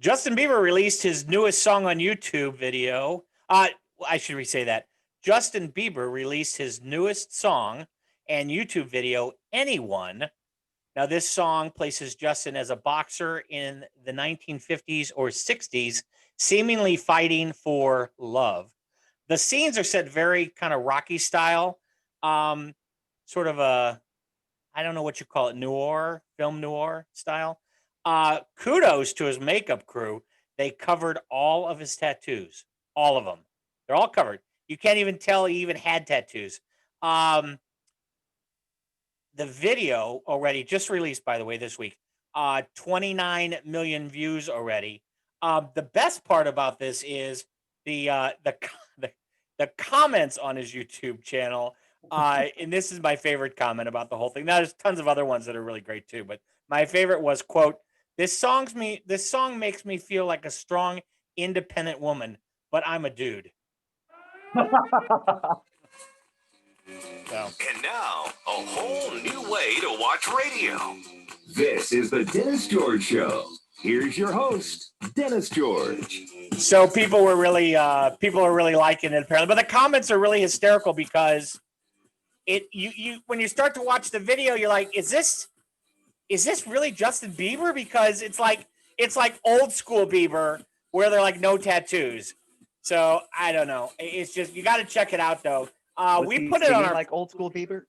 Justin Bieber released his newest song on YouTube video. I should re-say that. Justin Bieber released his newest song and YouTube video, Anyone. Now, this song places Justin as a boxer in the 1950s or 60s, seemingly fighting for love. The scenes are set very kind of Rocky style, sort of a, I don't know what you call it, noir, film noir style. Kudos to his makeup crew. They covered all of his tattoos, all of them. They're all covered. You can't even tell he even had tattoos. The video already just released, by the way, this week. 29 million views already. The best part about this is the comments on his YouTube channel. And this is my favorite comment about the whole thing. Now, there's tons of other ones that are really great too, but my favorite was, quote, this song makes me feel like a strong, independent woman, but I'm a dude. So. And now, a whole new way to watch radio. This is the Dennis George Show. Here's your host, Dennis George. So people are really liking it apparently, but the comments are really hysterical because you when you start to watch the video, you're like, is this really Justin Bieber? Because it's like old school Bieber where they're like no tattoos. So I don't know. It's just, you got to check it out though. We put it on our, like old school Bieber,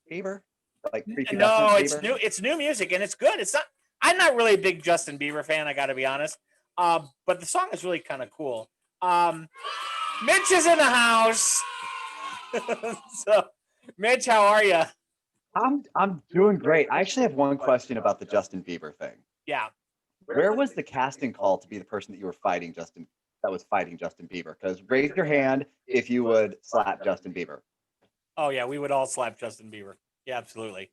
like no, it's new music and it's good. It's not. I'm not really a big Justin Bieber fan. I got to be honest. But the song is really kind of cool. Mitch is in the house. So, Mitch, how are you? I'm doing great. I actually have one question about the Justin Bieber thing. Yeah. Where was the casting call to be the person that you were fighting that was fighting Justin Bieber? Because raise your hand if you would slap Justin Bieber. Oh yeah, we would all slap Justin Bieber. Yeah, absolutely.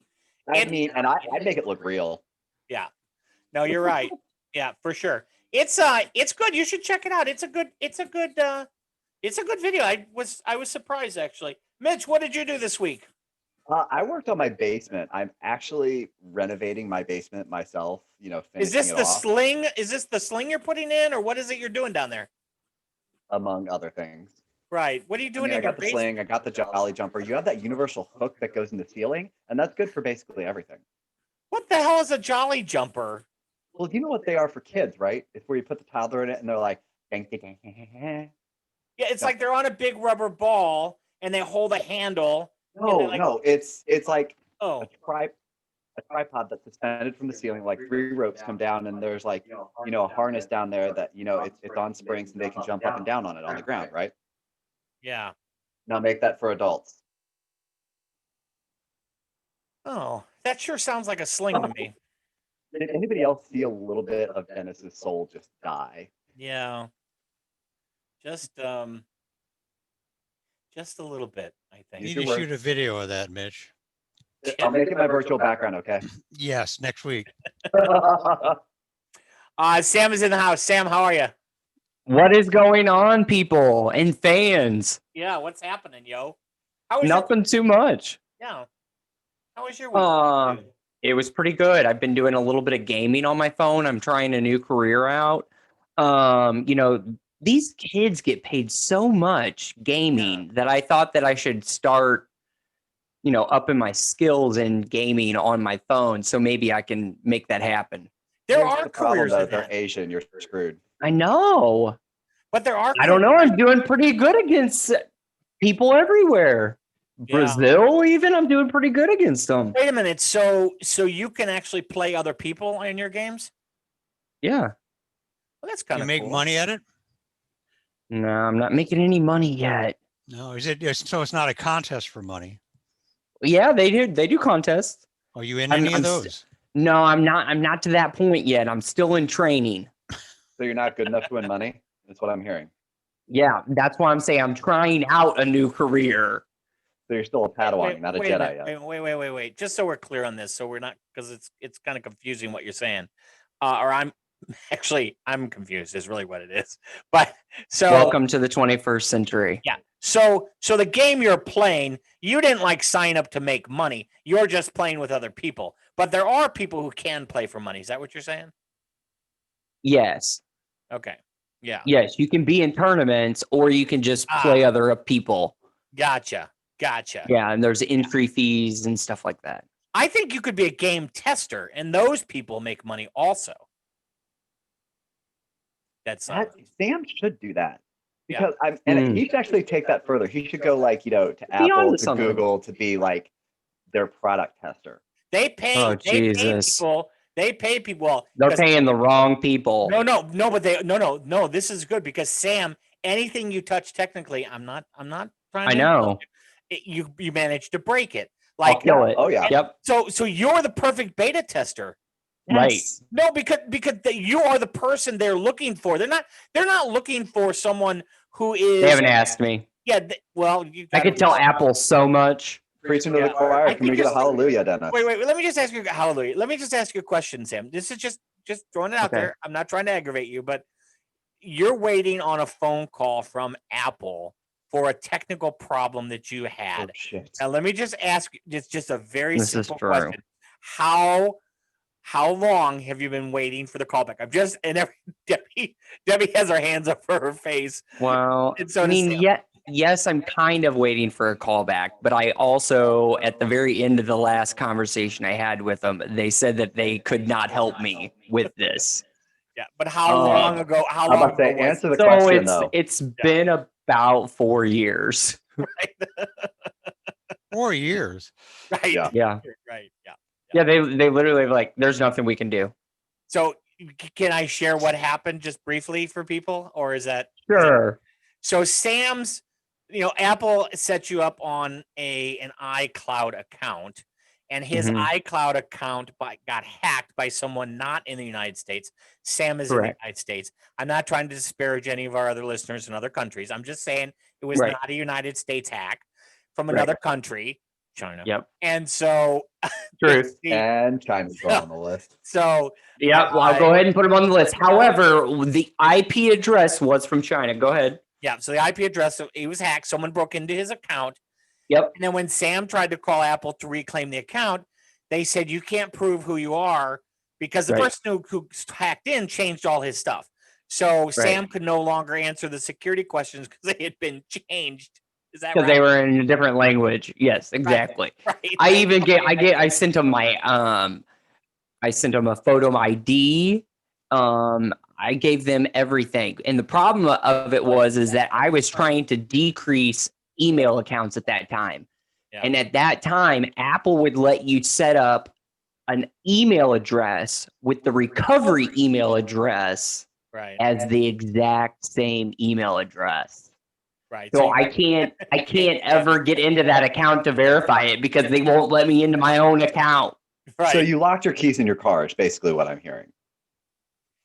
I'd make it look real. Yeah. No, you're right. Yeah, for sure. It's good. You should check it out. It's a good video. I was surprised actually. Mitch, what did you do this week? I worked on my basement. I'm actually renovating my basement myself. Is this the sling? Is this the sling you're putting in, or what is it you're doing down there? Among other things. Right. What are you doing in your basement? I got the sling. I got the jolly jumper. You have that universal hook that goes in the ceiling, and that's good for basically everything. What the hell is a jolly jumper? Well, you know what they are for kids, right? It's where you put the toddler in it, and they're like, yeah, it's like they're on a big rubber ball, and they hold a handle. No, it's like a tripod that's suspended from the ceiling. Like 3 ropes come down, and there's like a harness down there that it's on springs, and they can jump up and down on it on the ground, right? Yeah. Now make that for adults. Oh, that sure sounds like a sling to me. Did anybody else see a little bit of Dennis's soul just die? Yeah. Just a little bit, I think. You need to shoot a video of that, Mitch. I'll make it my virtual background, okay? Yes, next week. Sam is in the house. Sam, how are you? What is going on, people and fans? Yeah, what's happening, yo? Nothing too much. Yeah. How was your week? It was pretty good. I've been doing a little bit of gaming on my phone. I'm trying a new career out. These kids get paid so much gaming that I thought that I should start, upping my skills in gaming on my phone. So maybe I can make that happen. There are careers that they're Asian. You're screwed. I know. But there are. I don't know. I'm doing pretty good against people everywhere. Yeah. Brazil, even, I'm doing pretty good against them. Wait a minute. So you can actually play other people in your games? Yeah. Well, that's kind of cool. You make money at it? No, I'm not making any money yet. No, so it's not a contest for money? Yeah, they do contests. Are you in any of those? No, I'm not. I'm not to that point yet. I'm still in training. So you're not good enough to win money? That's what I'm hearing. Yeah, that's why I'm saying I'm trying out a new career. So you're still a Padawan, not a Jedi yet. Wait. Just so we're clear on this, so we're not, because it's kind of confusing what you're saying. Or I'm confused is really what it is. But so welcome to the 21st century. Yeah. So the game you're playing, you didn't like sign up to make money. You're just playing with other people. But there are people who can play for money. Is that what you're saying? Yes. Okay. Yeah. Yes, you can be in tournaments or you can just play other people. Gotcha. Yeah, and there's entry fees and stuff like that. I think you could be a game tester, and those people make money also. That's Sam should do that. Yeah. Because he should actually take that further. He should go like, to Be Apple, onto to something. Google to be like their product tester. They pay. Oh, they pay Jesus. people. They pay people. Well, They're 'cause- paying the wrong people. No, but no. This is good because Sam, anything you touch technically, I'm not trying I to know. you managed to break it. I'll Like kill it. Oh yeah. Yep. so you're the perfect beta tester. Right. Yes. No, because you are the person they're looking for. They're not looking for someone who is. They haven't asked me. Yeah, well, I could tell Apple so much. Preaching to the Yeah. choir. I Can we think get a it's- hallelujah, Dennis? Wait. Let me just ask you hallelujah. Let me just ask you a question, Sam. This is just throwing it out Okay. there. I'm not trying to aggravate you, but you're waiting on a phone call from Apple for a technical problem that you Oh, had. shit. Now, let me just ask. It's just a very This is simple true. question. How long have you been waiting for the callback? Debbie has her hands up for her face. Well, And so I does mean, Sam. yes, I'm kind of waiting for a callback, but I also, at the very end of the last conversation I had with them, they said that they could not help me with this. Yeah, but how long ago? How I'm long about to say, ago was answer the So question though. it's been about 4 years. it? 4 years. Right. Yeah. Yeah. Right. Yeah. Yeah, they literally like, there's nothing we can do. So can I share what happened just briefly for people, or is that Sure. so? Sam's, Apple set you up on an iCloud account, and his Mhm. iCloud account got hacked by someone not in the United States. Sam is in Correct. the United States. I'm not trying to disparage any of our other listeners in other countries. I'm just saying it was Right. not a United States hack from Right. another country, China. Yep. And so, Truth. And China's going on the list. so Yeah, well, I'll go ahead and put them on the list. However, the IP address was from China. Go ahead. yeah, so the IP address, he was hacked. Someone broke into his account. Yep. And then when Sam tried to call Apple to reclaim the account, they said you can't prove who you are because the Right. person who hacked in changed all his stuff. So Sam could no longer answer the security questions because they had been changed. Is that Because right? they were in a different language. Yes, exactly. Right. I sent them I sent them a photo ID. I gave them everything. And the problem of it is that I was trying to decrease email accounts at that time. Yeah. And at that time, Apple would let you set up an email address with the recovery email address Right. as the exact same email address. Right. So I can't ever get into that account to verify it because they won't let me into my own account. right. So you locked your keys in your car is basically what I'm hearing.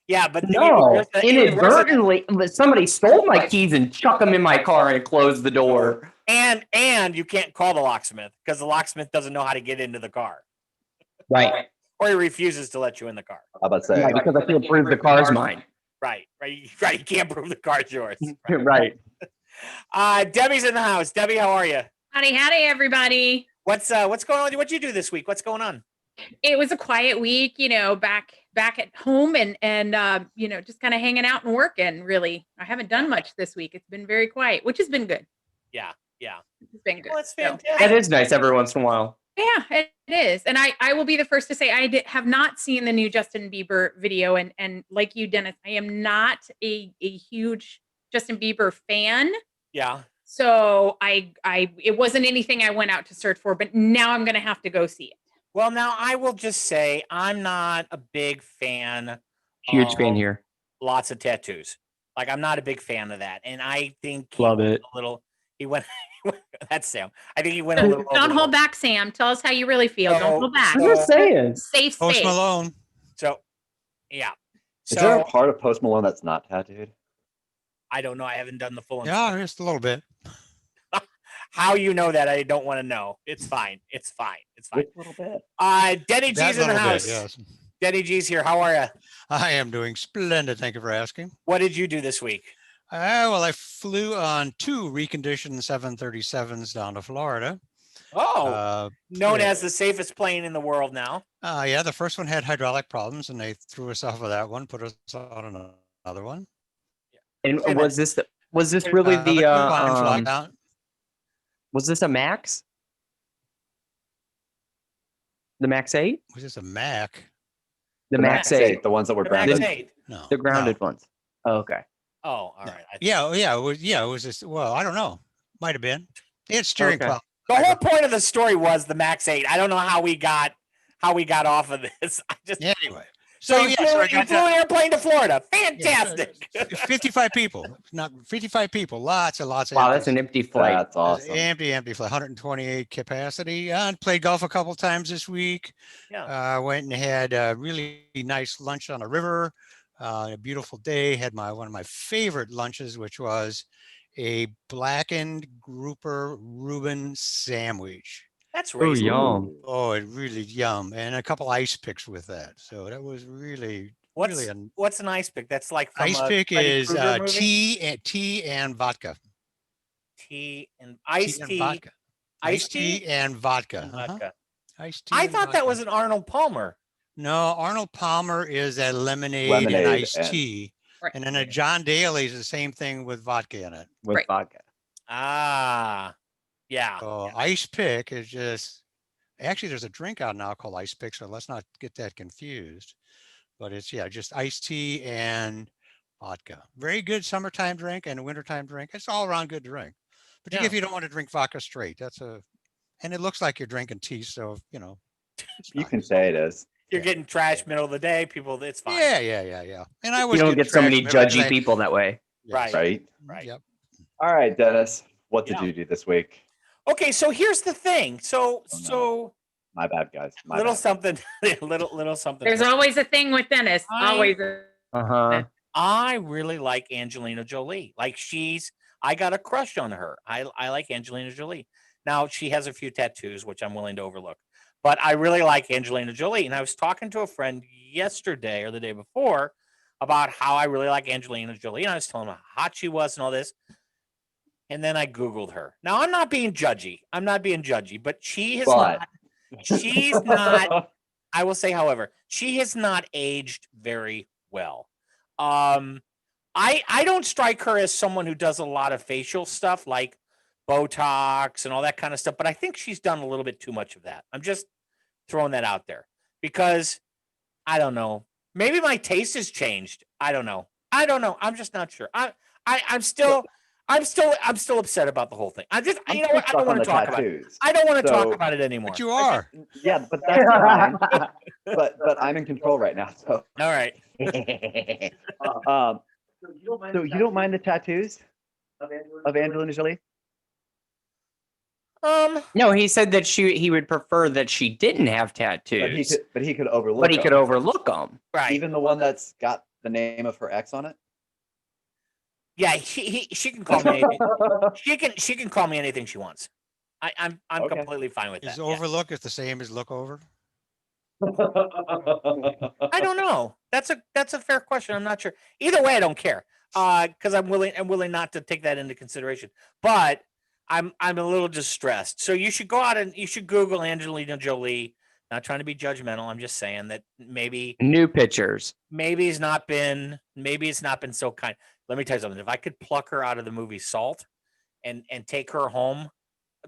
yeah, but No, inadvertently, somebody stole my keys and chucked them in my car and closed the door. and you can't call the locksmith because the locksmith doesn't know how to get into the car, Right. or he refuses to let you in the car. How about say? Right, because I can't prove the car's mine. Right. You can't prove the car's yours. Right. Debbie's in the house. Debbie, how are you? Howdy, everybody. What's going on? What'd you do this week? What's going on? It was a quiet week, back at home and just kind of hanging out and working. Really, I haven't done much this week. It's been very quiet, which has been good. Yeah. It's been good. Well, that's So, fantastic. That is nice every once in a while. yeah, it is. And I will be the first to say have not seen the new Justin Bieber video. And like you, Dennis, I am not a huge Justin Bieber fan. Yeah. So it wasn't anything I went out to search for, but now I'm going to have to go see it. Well, now I will just say I'm not a big fan. Huge fan of here. Lots of tattoos. Like I'm not a big fan of that, and I think Love it. a little. He went. That's Sam. I think he went a little. Don't hold overboard. back, Sam. Tell us how you really feel. So- Don't hold back. I'm just saying. Safe Post space. Malone. So, yeah. Is there a So part of Post Malone that's not tattooed? I don't know. I haven't done the full. Yeah, just a little bit. How you know that? I don't want to know. It's fine. It's fine. A little bit. Denny That G's in the little house. bit, yes. Denny G's here. How are you? I am doing splendid. Thank you for asking. What did you do this week? Well, I flew on 2 reconditioned 737s down to Florida. Oh, known yeah. as the safest plane in the world now. Yeah, the first one had hydraulic problems, and they threw us off of that one, put us on another one. And Wait a was this really the coupon fly out. was this a Max? The Max 8? Was this a Mac? The Max 8. the ones that were The Max grounded. 8. No. The grounded ones. Oh, okay. Oh, all No. right. Yeah, it was just, well, I don't know. Might have been. It's steering Okay. pump. The whole point of the story was the Max 8. I don't know how we got off of this. I just Anyway. so So you yeah, so I flew, got an airplane to Florida. Yeah, Fantastic. 55 people, not 55 people, lots and lots of Wow, empties. that's an empty flight. That's awesome. Empty flight, 128 capacity. And played golf a couple times this week. Yeah. Went and had a really nice lunch on a river. A beautiful day. Had one of my favorite lunches, which was a blackened grouper Reuben sandwich. That's Oh, racist. yum. Oh, it really yum, and a couple ice picks with that. So that was really really What's an ice pick? That's like from ice a pick Freddy is Krueger movie? tea and vodka. Tea and iced and tea. vodka. Iced tea and vodka. and vodka. Iced tea. I and thought that vodka. was an Arnold Palmer. No, Arnold Palmer is a lemonade and Lemonade iced and- tea. Right. And then a John Daly is the same thing with vodka in it. With Right. vodka. Ah, yeah. So ice pick is just, actually there's a drink out now called ice pick, so let's not get that confused. But it's, just iced tea and vodka. Very good summertime drink and a wintertime drink. It's all around good drink. But Yeah. if you don't want to drink vodka straight, and it looks like you're drinking tea, so it's You fine. can say it is. You're getting trash middle of the day. People, it's fine. Yeah. And I was You don't get so many judgy people that way. Right. Right. Right. Yep. All right, Dennis. What did Yeah. you do this week? Okay, so here's the thing. So Oh, no. so My bad, guys. My little bad. something, little something. There's always a thing with Dennis. Always. Uh-huh. I really like Angelina Jolie. Like I got a crush on her. I like Angelina Jolie. Now she has a few tattoos, which I'm willing to overlook, but I really like Angelina Jolie. And I was talking to a friend yesterday or the day before about how I really like Angelina Jolie. And I was telling him how hot she was and all this. And then I Googled her. Now I'm not being judgy. But she's not, I will say, however, she has not aged very well. I don't strike her as someone who does a lot of facial stuff like Botox and all that kind of stuff, but I think she's done a little bit too much of that. I'm just throwing that out there because I don't know. Maybe my taste has changed. I don't know. I'm just not sure. I'm still upset about the whole thing. I don't want to talk about it. I don't want to talk about it anymore. But you are. Yeah, but that's fine. but I'm in control right now. So All right. so you don't mind the tattoos of Angelina Jolie? No, he said that he would prefer that she didn't have tattoos, But he could overlook. but he could them. overlook them. Right. Even the one that's got the name of her ex on it. Yeah, she can call me anything. She can call me anything she wants. I'm Okay. completely fine with that. Is Yeah. overlook is the same as look over? I don't know. That's a fair question. I'm not sure. Either way, I don't care. Because I'm willing not to take that into consideration. But I'm a little distressed. So you should go out and you should Google Angelina Jolie. Not trying to be judgmental. I'm just saying that maybe New pictures. maybe it's not been so kind. Let me tell you something. If I could pluck her out of the movie Salt and take her home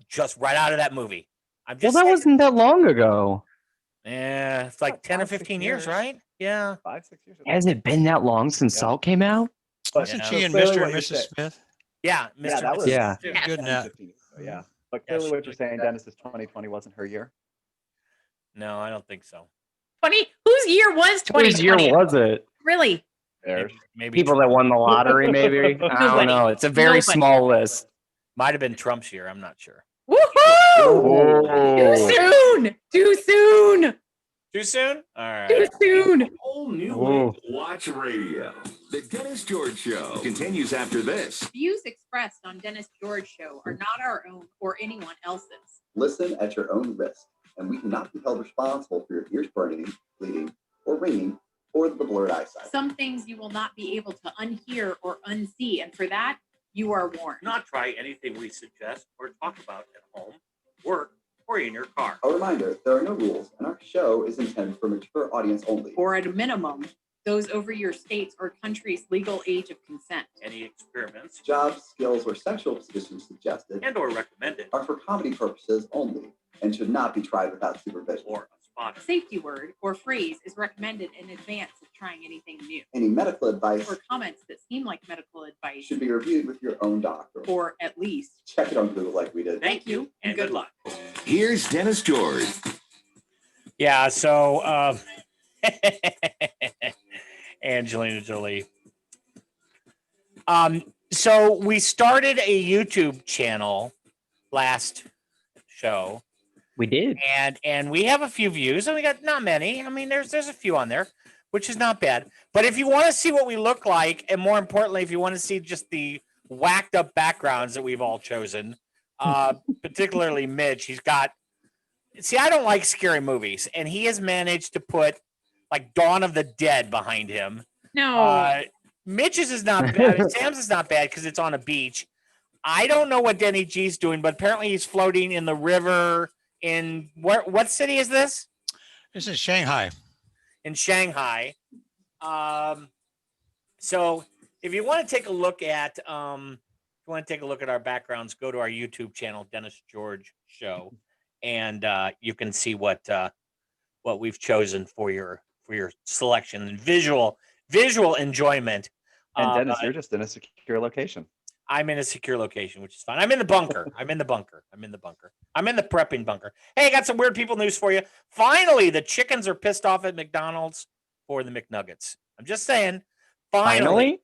just right out of that movie. I'm Well, just that saying. wasn't that long ago. Yeah, it's like 10 or 5, 6 15 years, years. right? Yeah. 5, 6 years. Has it been that long since Yeah. Salt came out? Wasn't Yeah. she in Clearly Mr. what and you're Mrs. saying. Smith? Yeah, Mr. Yeah, that and was- Mrs. Yeah. too. Good 10, enough. 15 years ago, yeah. But Yeah, clearly, she what you're was saying, good. Dennis, is 2020 wasn't her year. No, I don't think so. 20. Whose year was 2020? Whose year was it? Really? There's Maybe People that won the lottery, maybe? I don't Nobody. know. It's a very Nobody. small list. might have been Trump's year. I'm not sure. Woohoo! Oh. Too soon. Too soon. Too soon? All Too right. soon. Whole new Whoa. way to watch radio. The Dennis George Show continues after this. Views expressed on Dennis George Show are not our own or anyone else's. Listen at your own risk, and we cannot be held responsible for your ears burning, bleeding, or ringing, or the blurred eyesight. Some things you will not be able to unhear or unsee, and for that, you are warned. Not try anything we suggest or talk about at home, work, or in your car. A reminder, there are no rules, and our show is intended for mature audience only. Or at a minimum, those over your state's or country's legal age of consent. Any experiments Jobs, skills, or sexual positions suggested and or recommended are for comedy purposes only and should not be tried without supervision. or a A sponsor. safety word or phrase is recommended in advance of trying anything new. Any medical advice Or comments that seem like medical advice, should be reviewed with your own doctor. or at least. Check it on Google like we did. Thank you and good luck. Here's Dennis George. Yeah, so Angelina Jolie. So we started a YouTube channel last show, We did. and we have a few views, and we got not many. I mean, there's a few on there, which is not bad. But if you want to see what we look like, and more importantly, if you want to see just the whacked up backgrounds that we've all chosen, particularly Mitch, he's got. See, I don't like scary movies, and he has managed to put like Dawn of the Dead behind him. No. Mitch's is not bad. Sam's is not bad because it's on a beach. I don't know what Denny G's doing, but apparently he's floating in the river in what city is this? This is Shanghai. In Shanghai. So if you want to take a look at our backgrounds, go to our YouTube channel, Dennis George Show, and you can see what we've chosen for your selection and visual enjoyment. And Dennis, you're just in a secure location. I'm in a secure location, which is fine. I'm in the bunker. I'm in the prepping bunker. Hey, I got some weird people news for you. Finally, the chickens are pissed off at McDonald's for the McNuggets. I'm just saying. Finally.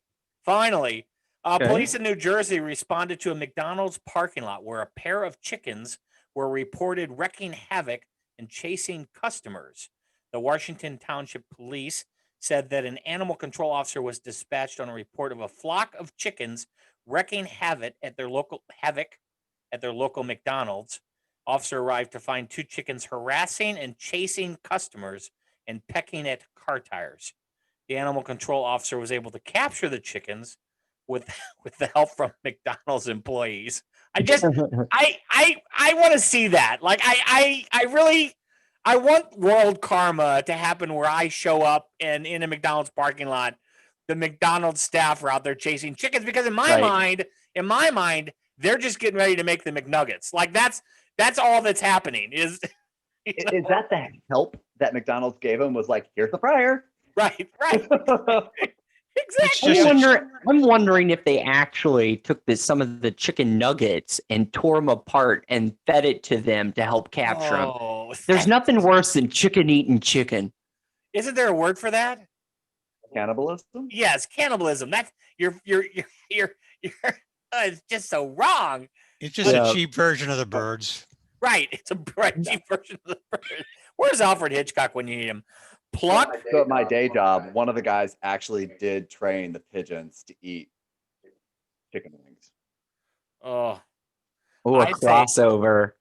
Okay. Police in New Jersey responded to a McDonald's parking lot where a pair of chickens were reported wreaking havoc and chasing customers. The Washington Township Police said that an animal control officer was dispatched on a report of a flock of chickens wreaking havoc at their local McDonald's. Officer arrived to find two chickens harassing and chasing customers and pecking at car tires. The animal control officer was able to capture the chickens with the help from McDonald's employees. I want to see that. Like I want world karma to happen where I show up and in a McDonald's parking lot, the McDonald's staff are out there chasing chickens because in my mind, they're just getting ready to make the McNuggets. Like that's all that's happening is Is that the help that McDonald's gave him? Was like, here's the fryer. right. It's Exactly. just I'm wondering if they actually took some of the chicken nuggets and tore them apart and fed it to them to help capture them. Oh, There's nothing worse than chicken eating chicken. Isn't there a word for that? Cannibalism? Yes, cannibalism. That's you're it's just so wrong. it's just Yeah. a cheap version of the birds. Right. It's a cheap version of the bird. Where's Alfred Hitchcock when you need him? Pluck. So at my day job, one of the guys actually did train the pigeons to eat chicken wings. Oh, Oh, a I'd say- crossover.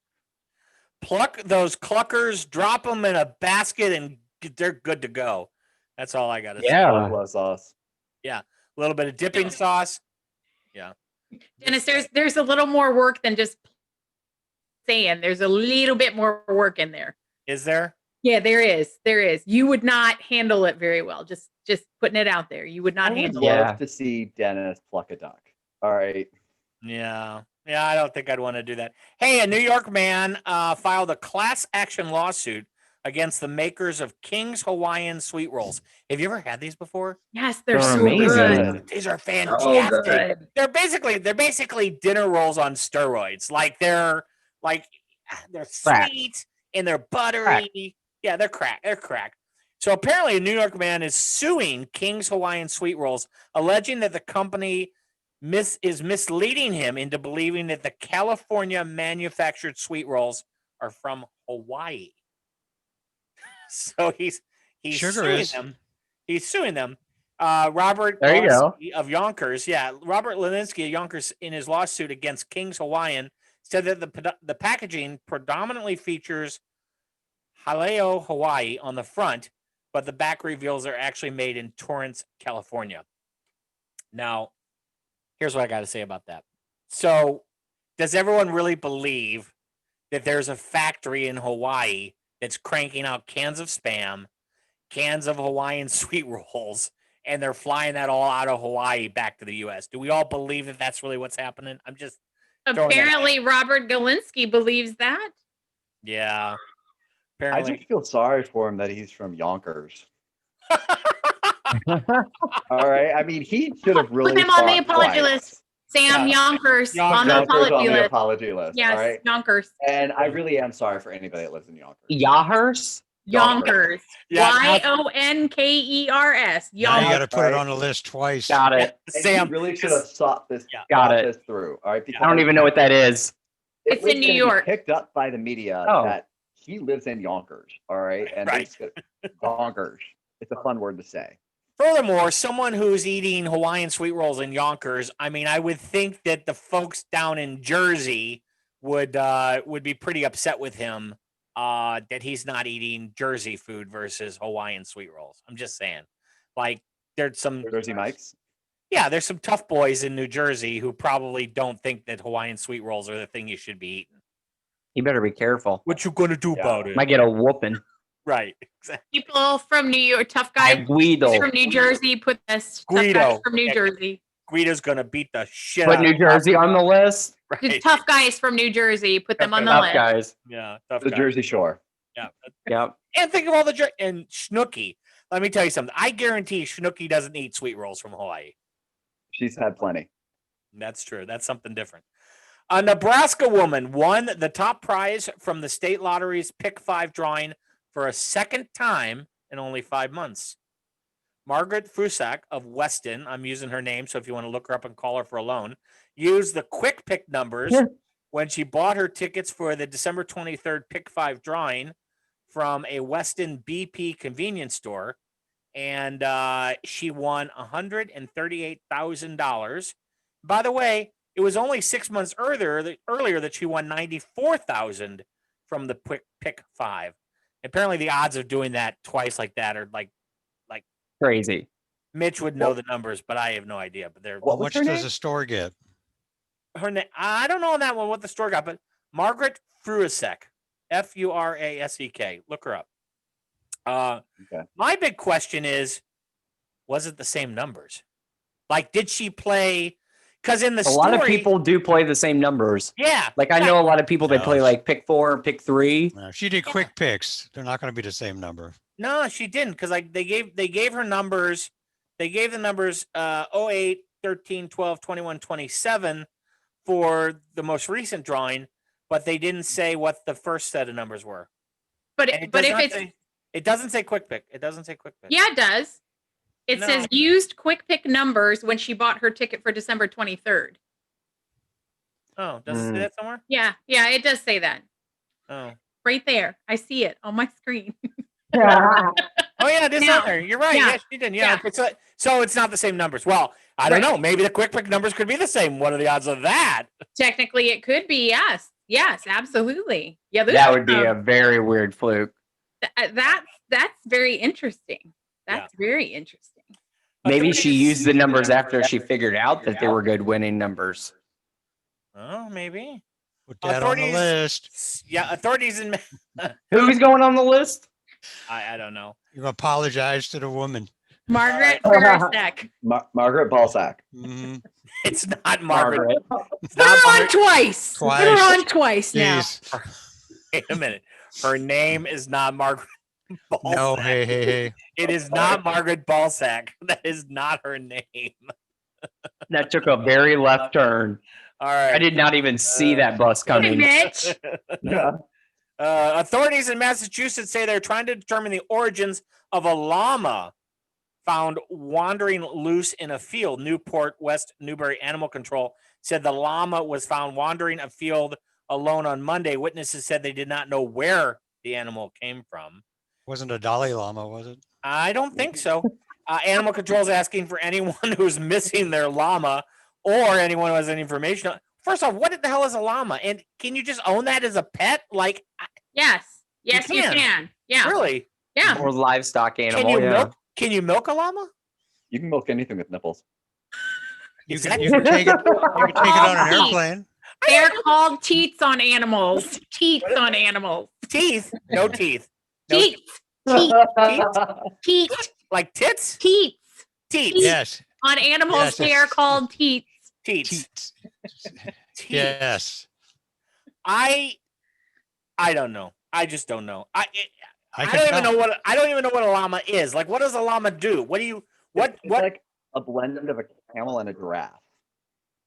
pluck those cluckers, drop them in a basket, and they're good to go. That's all I got to say. Yeah. Buffalo sauce. A little bit of dipping sauce. Dennis, there's a little more work than just saying. There's a little bit more work in there. Is there? Yeah, there is. There is. You would not handle it very well. Just putting it out there. You would not I would handle love it. Yeah. to see Dennis pluck a duck. All right. Yeah. I don't think I'd want to do that. Hey, a New York man filed a class action lawsuit against the makers of King's Hawaiian sweet rolls. Have you ever had these before? Yes, they're They're so amazing. good. These are So fantastic. good. They're basically dinner rolls on steroids. They're Crack. sweet and they're buttery. Yeah, they're crack. So apparently a New York man is suing King's Hawaiian Sweet Rolls, alleging that the company is misleading him into believing that the California manufactured sweet rolls are from Hawaii. So he's Sugar suing is. them. He's suing them. Robert There you go. Linsky of Yonkers, Robert Linsky of Yonkers, in his lawsuit against King's Hawaiian, said that the packaging predominantly features Haleo, Hawaii on the front, but the back reveals they're actually made in Torrance, California. Now, here's what I got to say about that. So, does everyone really believe that there's a factory in Hawaii that's cranking out cans of Spam cans of Hawaiian sweet rolls, and they're flying that all out of Hawaii back to the U.S. Do we all believe that that's really what's happening? I'm just throwing that out. Apparently, Robert Galinsky believes that. Yeah. I Apparently. just feel sorry for him that he's from Yonkers. All right. I mean, he should have really. Put him on the thought apology twice. list. Sam Yeah. Yonkers on the Yonkers apology on the list. apology list. Yes, All right. Yonkers. And I really am sorry for anybody that lives in Yonkers. Yahers? Yonkers. Yeah, Yonkers. Now you got to Yonkers. put it on the list twice. Got it. And Sam, he really should have thought this, Yeah. Got thought it. this through. All right. I don't even know what that is. It's was in New gonna be York. Picked up by the media Oh. that he lives in Yonkers. All right. And Right. Yonkers. It's a fun word to say. Furthermore, someone who's eating Hawaiian sweet rolls in Yonkers, I mean, I would think that the folks down in Jersey would be pretty upset with him that he's not eating Jersey food versus Hawaiian sweet rolls. I'm just saying, like, there's some Jersey Mike's. yeah, there's some tough boys in New Jersey who probably don't think that Hawaiian sweet rolls are the thing you should be eating. You better be careful. What you gonna do Yeah. about it? Might get a whooping. Right, exactly. People from New York, tough I guys Guido. from New Jersey, put this. Tough Guido. guys from New Yeah. Jersey. Guido's gonna beat the shit Put out New of Jersey on the list. The Right. tough guys from New Jersey, put them on the Tough list. guys. Yeah, tough The guy. Jersey Shore. Yeah. Yep. And think of all the and Snooki. Let me tell you something. I guarantee Snooki doesn't eat sweet rolls from Hawaii. She's had plenty. That's true. That's something different. A Nebraska woman won the top prize from the state lottery's Pick 5 drawing for a second time in only 5 months. Margaret Frusak of Weston, I'm using her name, so if you want to look her up and call her for a loan, used the quick pick numbers when she bought her tickets for the December 23rd Pick 5 drawing from a Weston BP convenience store. And she won $138,000. By the way, it was only 6 months earlier that she won $94,000 from the Pick 5. Apparently, the odds of doing that twice like that are like Crazy. Mitch would know the numbers, but I have no idea. But they're What How was much her does name? the store get? her name. I don't know on that one what the store got, but Margaret Fruasek, Furasek. Look her up. Okay. My big question is, was it the same numbers? Like, did she play? Because in the A story, lot of people do play the same numbers. yeah, Like I know a lot of people that No, play she- like pick 4, pick 3. If she did quick picks, they're not going to be the same number. no, she didn't. Because like they gave her numbers. They gave the numbers 08, 13, 12, 21, 27 for the most recent drawing, but they didn't say what the first set of numbers were. But And but does if not it's say- it doesn't say quick pick. It doesn't say quick pick. yeah, it does. It No. says used quick pick numbers when she bought her ticket for December 23rd. Oh, does it say Mm. that somewhere? Yeah, it does say that Oh. right there. I see it on my screen. Oh yeah, it is Yeah. on there. You're right. Yeah. Yes, she did. Yeah. Yeah. So it's not the same numbers. Well, I don't Right. know. Maybe the quick pick numbers could be the same. What are the odds of that? Technically, it could be. Yes, absolutely. Yeah, those That are would be a very weird fluke. that's very interesting. That's very interesting. Maybe she Authorities- used the numbers after she figured out that they were good winning numbers. Oh, maybe. Put that on the Authorities- list. Yeah, authorities in. Who's going on the list? I don't know. You apologize to the woman. Margaret Furasek. Margaret Balsack. Mhm. It's not Margaret. It's Put her not on Margaret. twice. Put her Twice. on twice now. Jeez. Wait a minute. Her name is not Margaret. Balsack. No, hey. It is not Margaret Balsack. That is not her name. That took a very left turn. All right. I did not even see that bus Hey, coming. Mitch. Yeah. Authorities in Massachusetts say they're trying to determine the origins of a llama found wandering loose in a field. Newport West Newbury Animal Control said the llama was found wandering a field alone on Monday. Witnesses said they did not know where the animal came from. Wasn't a Dalai Lama, was it? I don't think so. Animal Control is asking for anyone who's missing their llama or anyone who has any information. First off, what the hell is a llama? And can you just own that as a pet? Like, Yes, you can. can. Yeah, really? yeah. Or livestock animal. Can you yeah. milk? Can you milk a llama? You can milk anything with nipples. You Is can, that you can take it. You can take it on an Oh, airplane. They're called teats on animals. Teats on animals. Teeth? No teeth. No Teats. Teats. Like tits? Teats. Teats. Yes. On animals, Yes, they are it's- called teats. Teats. Teats. Teats. Yes. I don't know. I just don't know. I can don't even tell. know what a llama is. Like, what does a llama do? What do you It's like a blend of a camel and a giraffe.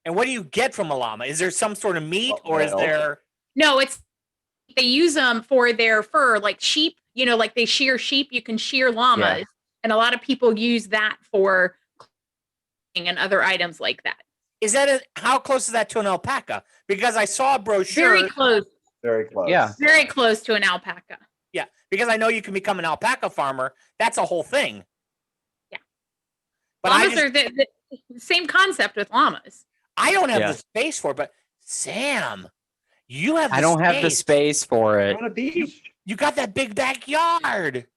and what do you get from a llama? Is there some sort of meat, Well, or is milk. there? No, they use them for their fur, like sheep. You know, like they shear sheep. You can shear llamas, and a lot of people use that for clothing and other items like that. Is that how close is that to an alpaca? Because I saw a brochure. Very close. Very close. Yeah. Very close to an alpaca. Yeah, because I know you can become an alpaca farmer. That's a whole thing. Yeah. But Llamas are the same concept with llamas. I don't have Yeah. the space for it. But Sam, you have. I don't have the space for it. On a beach. You got that big backyard.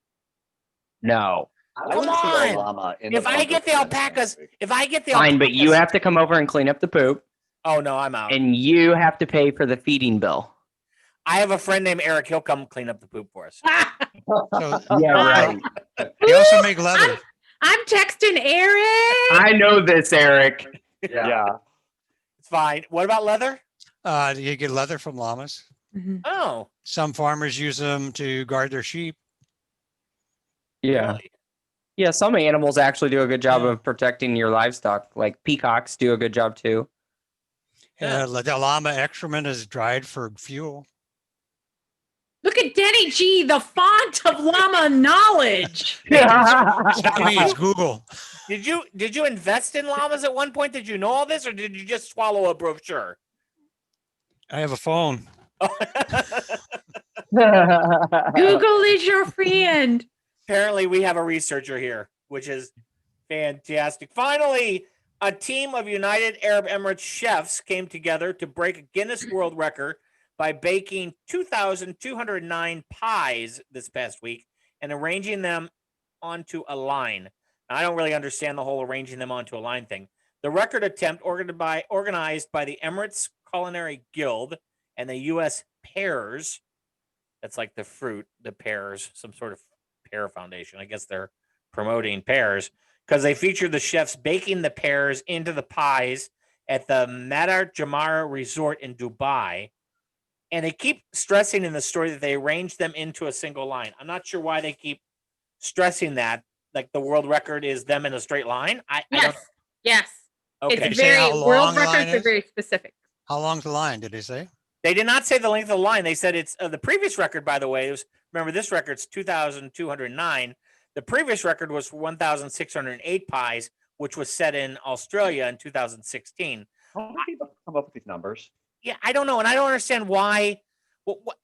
No. I Come wouldn't see a on. llama in If the I bumper get the pen alpacas, next week. if I get the Fine, but you alpacas- have to come over and clean up the poop, Oh no, I'm out. and you have to pay for the feeding bill. I have a friend named Eric. He'll come clean up the poop for us. So Yeah, right. they also make leather. I'm texting Eric. I know this, Eric. Yeah. It's fine. What about leather? You get leather from llamas. Oh, Some farmers use them to guard their sheep. Yeah. really? Yeah, some animals actually do a good job Yeah. of protecting your livestock. Like peacocks do a good job too. Yeah. The llama excrement is dried for fuel. Look at Denny G, the font of llama knowledge. It's not me, it's Google. Did you invest in llamas at one point? Did you know all this, or did you just swallow a brochure? I have a phone. Google is your friend. Apparently, we have a researcher here, which is fantastic. Finally, a team of United Arab Emirates chefs came together to break a Guinness World Record by baking 2,209 pies this past week and arranging them onto a line. Now, I don't really understand the whole arranging them onto a line thing. The record attempt organized by the Emirates Culinary Guild and the U.S. Pears. That's like the fruit, the pears, some sort of pear foundation. I guess they're promoting pears because they featured the chefs baking the pears into the pies at the Madar Jamara Resort in Dubai. And they keep stressing in the story that they arranged them into a single line. I'm not sure why they keep stressing that. Like the world record is them in a straight line. I don't. Yes. Okay. Did It's you say very how long world the line records are is? very specific. How long's the line, did they say? They did not say the length of the line. They said it's the previous record, by the way, was, remember this record's 2,209. The previous record was 1,608 pies, which was set in Australia in 2016. How do people come up with these numbers? Yeah, I don't know. And I don't understand why.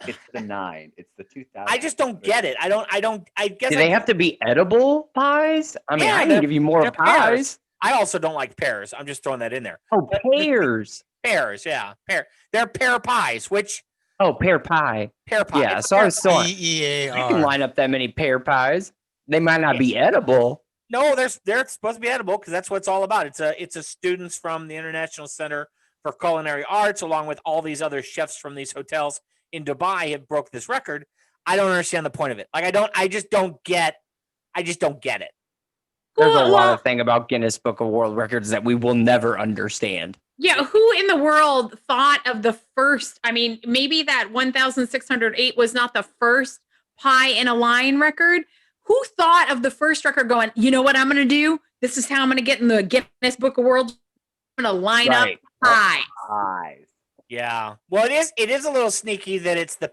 It's the 9. It's the 2000. I just don't get it. I guess Do they have to be edible pies? I mean, Yeah, I can they're- give you more they're pies. pears. I also don't like pears. I'm just throwing that in there. Oh, pears. Pears, yeah. They're pear pies, which Oh, pear pie. pear pie. Yeah, it's a so I pear was still. You can Pear. line up that many pear pies. They might not be edible. No, they're supposed to be edible because that's what it's all about. It's a students from the International Center for Culinary Arts, along with all these other chefs from these hotels in Dubai, have broke this record. I don't understand the point of it. Like I just don't get it. There's a Well, lot of thing about Guinness Book of World Records that we will never understand. Yeah, who in the world thought of the first? I mean, maybe that 1,608 was not the first pie in a line record. Who thought of the first record going, you know what I'm going to do? This is how I'm going to get in the Guinness Book of World. I'm going to line Right. up pies. Pies. Yeah. Well, it is a little sneaky that it's the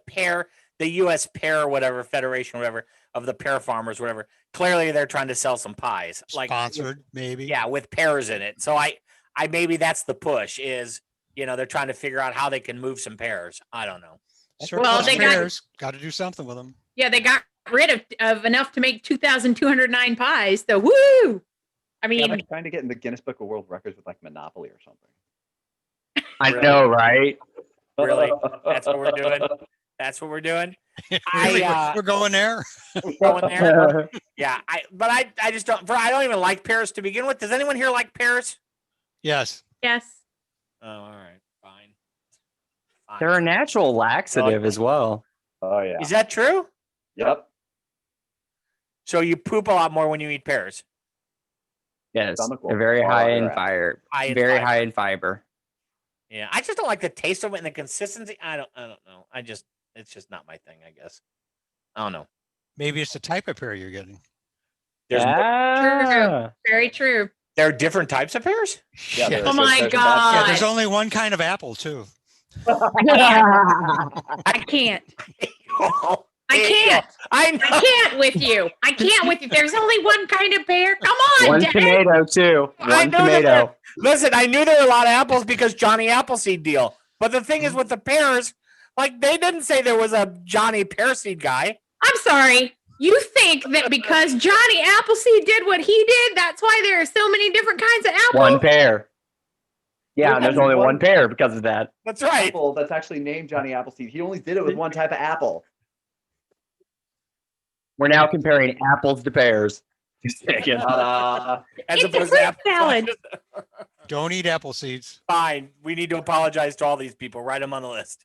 U.S. Pear, whatever, Federation, whatever, of the pear farmers, whatever. Clearly, they're trying to sell some pies. Like, Sponsored, maybe. yeah, with pears in it. So I maybe that's the push is, they're trying to figure out how they can move some pears. I don't know. Surplus they got- pears. Got to do something with them. Yeah, they got rid of enough to make 2,209 pies. So, woo! I Yeah, mean, they're trying to get in the Guinness Book of World Records with like Monopoly or something. I know, right? Really? That's what we're doing? That's what we're doing? Really? I, We're going there. going there? Yeah. I just don't, I don't even like pears to begin with. Does anyone here like pears? Yes. yes. Oh, all right. Fine. They're a natural laxative as well. Oh yeah. Is that true? Yep. So you poop a lot more when you eat pears. Yes, Stomach will they're very fall high out in your ass. fiber. High in Very fiber. high in fiber. Yeah, I just don't like the taste of it and the consistency. I don't know. It's just not my thing, I guess. I don't know. Maybe it's the type of pear you're getting. There's Ah. Very true. there are different types of pears. Yeah, there Oh is my good pears and bad God. Yeah, pears. there's only one kind of apple too. I can't. I can't. I know. I can't with you. I can't with you. There's only one kind of pear. Come on, One Dad. tomato too. I One know that tomato. Listen, I knew there were a lot of apples because Johnny Appleseed deal. But the thing is with the pears, like they didn't say there was a Johnny Pearseed guy. I'm sorry. You think that because Johnny Appleseed did what he did, that's why there are so many different kinds of apples? One pear. Yeah, and there's There's only one- one pear because of that. That's right. Apple that's actually named Johnny Appleseed. He only did it with one type of apple. We're now comparing apples to pears. Just saying. Ta-da. As It's a opposed fruit to apple. salad. Don't eat apple seeds. Fine. We need to apologize to all these people. Write them on the list.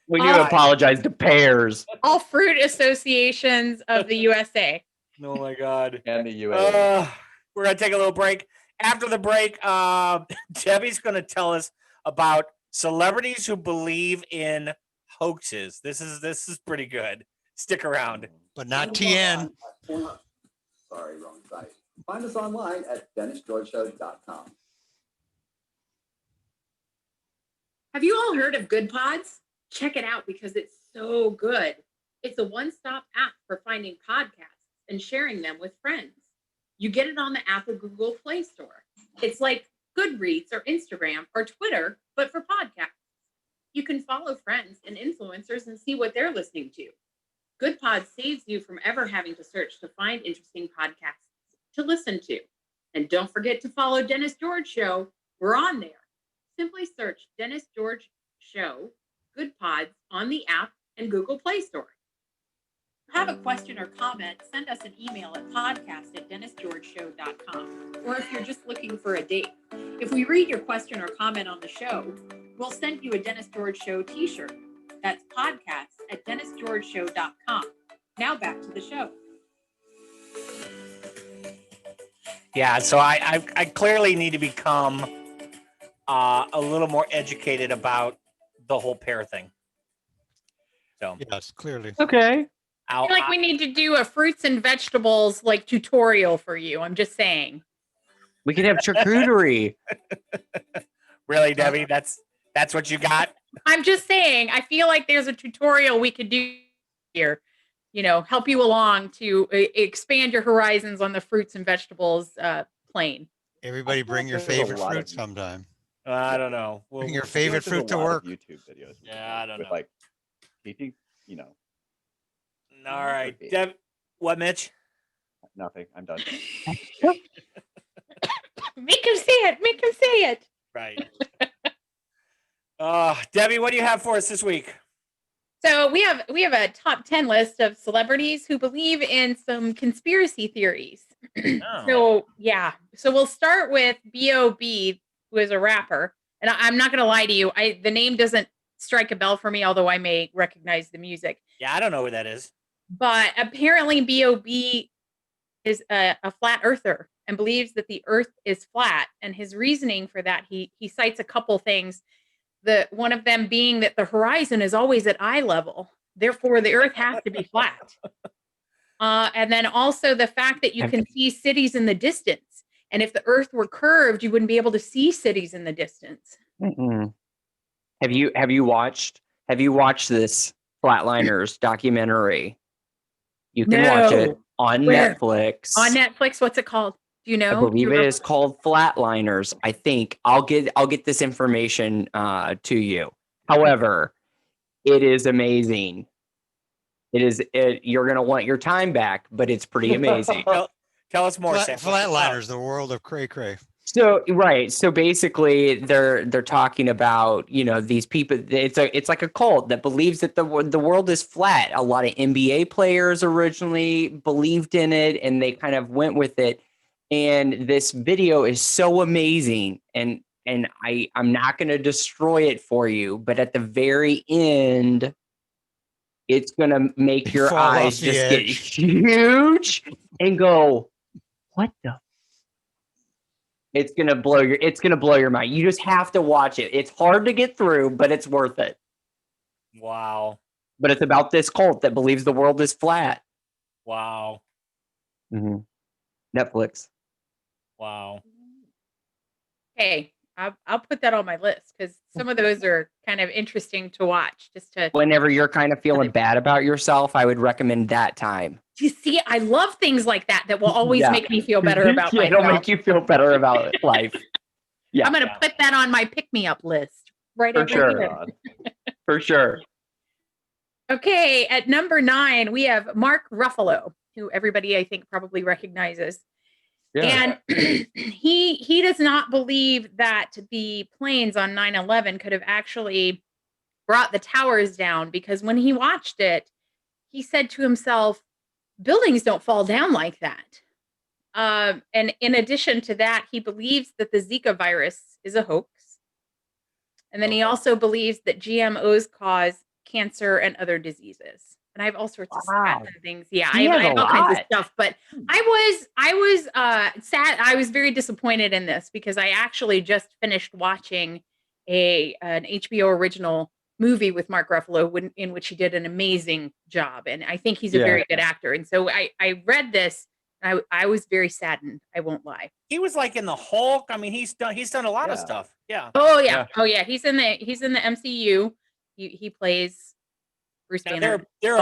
We need to apologize to pears. All fruit associations of the USA. Oh my God. And the UA. We're gonna take a little break. After the break, Debbie's gonna tell us about celebrities who believe in hoaxes. This is pretty good. Stick around. But not TN. Sorry, wrong site. Find us online at DennisGeorgeShow.com. Have you all heard of Good Pods? Check it out because it's so good. It's a one-stop app for finding podcasts and sharing them with friends. You get it on the Apple Google Play Store. It's like Goodreads or Instagram or Twitter, but for podcasts. You can follow friends and influencers and see what they're listening to. Good Pods saves you from ever having to search to find interesting podcasts to listen to. And don't forget to follow Dennis George Show. We're on there. Simply search Dennis George Show, Good Pods on the app and Google Play Store. If you have a question or comment, send us an email at podcast@DennisGeorgeShow.com. Or if you're just looking for a date. If we read your question or comment on the show, we'll send you a Dennis George Show t-shirt. That's podcasts@DennisGeorgeShow.com. Now back to the show. Yeah, so I clearly need to become a little more educated about the whole pear thing. So Yes, clearly. Okay. I feel like we need to do a fruits and vegetables like tutorial for you. I'm just saying. We could have charcuterie. Really, Debbie, that's what you got? I'm just saying. I feel like there's a tutorial we could do here. You know, help you along to expand your horizons on the fruits and vegetables plane. Everybody bring your There's a favorite lot fruit of- sometime. I don't know. Bring your I feel favorite like there's fruit a to lot of work. YouTube videos. Yeah, I don't with know. like teaching, All right, Could be. Deb. What, Mitch? nothing. I'm done. Make him say it. Make him say it. Right. Debbie, what do you have for us this week? So we have a top 10 list of celebrities who believe in some conspiracy theories. Oh. So yeah. So we'll start with B.O.B., who is a rapper. And I'm not gonna lie to you, the name doesn't strike a bell for me, although I may recognize the music. Yeah, I don't know who that is. But apparently B.O.B. is a flat earther and believes that the earth is flat. And his reasoning for that, he cites a couple things. One of them being that the horizon is always at eye level. Therefore, the earth has to be flat. And then also the fact that you can see cities in the distance. And if the earth were curved, you wouldn't be able to see cities in the distance. Mm-mm. Have you watched this Flatliners documentary? You can watch it No. on Where? Netflix. On Netflix, what's it called? Do you know? I believe Do it you is called Flatliners. I think I'll get this information to you. However, it is amazing. You're gonna want your time back, but it's pretty amazing. Tell us more, Sam. Flatliners, the world of cray cray. So right, so basically they're talking about these people. It's like a cult that believes that the world is flat. A lot of NBA players originally believed in it, and they kind of went with it. And this video is so amazing, and I'm not going to destroy it for you, but at the very end, it's gonna make your Fall off eyes the just get edge. huge and go, what the? It's gonna blow your mind. You just have to watch it. It's hard to get through, but it's worth it. Wow. But it's about this cult that believes the world is flat. Wow. Netflix. Wow. Hey, I'll put that on my list because some of those are kind of interesting to watch. Just to Whenever you're kind of feeling bad about yourself, I would recommend that time. you see, I love things like that that will always Yeah. make me feel better about Yeah, it'll myself. make you feel better about life. Yeah. I'm gonna put that on my pick-me-up list right For over sure. here. For sure. Okay, at number 9, we have Mark Ruffalo, who everybody I think probably recognizes. Yeah. And he does not believe that the planes on 9/11 could have actually brought the towers down because when he watched it, he said to himself, buildings don't fall down like that. And in addition to that, he believes that the Zika virus is a hoax. And then he also believes that GMOs cause cancer and other diseases. And I have all sorts of stats and things. Yeah, I have all kinds of stuff. But I was sad. I was very disappointed in this because I actually just finished watching an HBO original movie with Mark Ruffalo in which he did an amazing job. And I think he's a very good actor. And so I read this. I was very saddened. I won't lie. He was like in the Hulk. I mean, he's done a lot of stuff. Yeah. Oh yeah. Oh yeah. He's in the MCU. He plays Bruce Banner. There's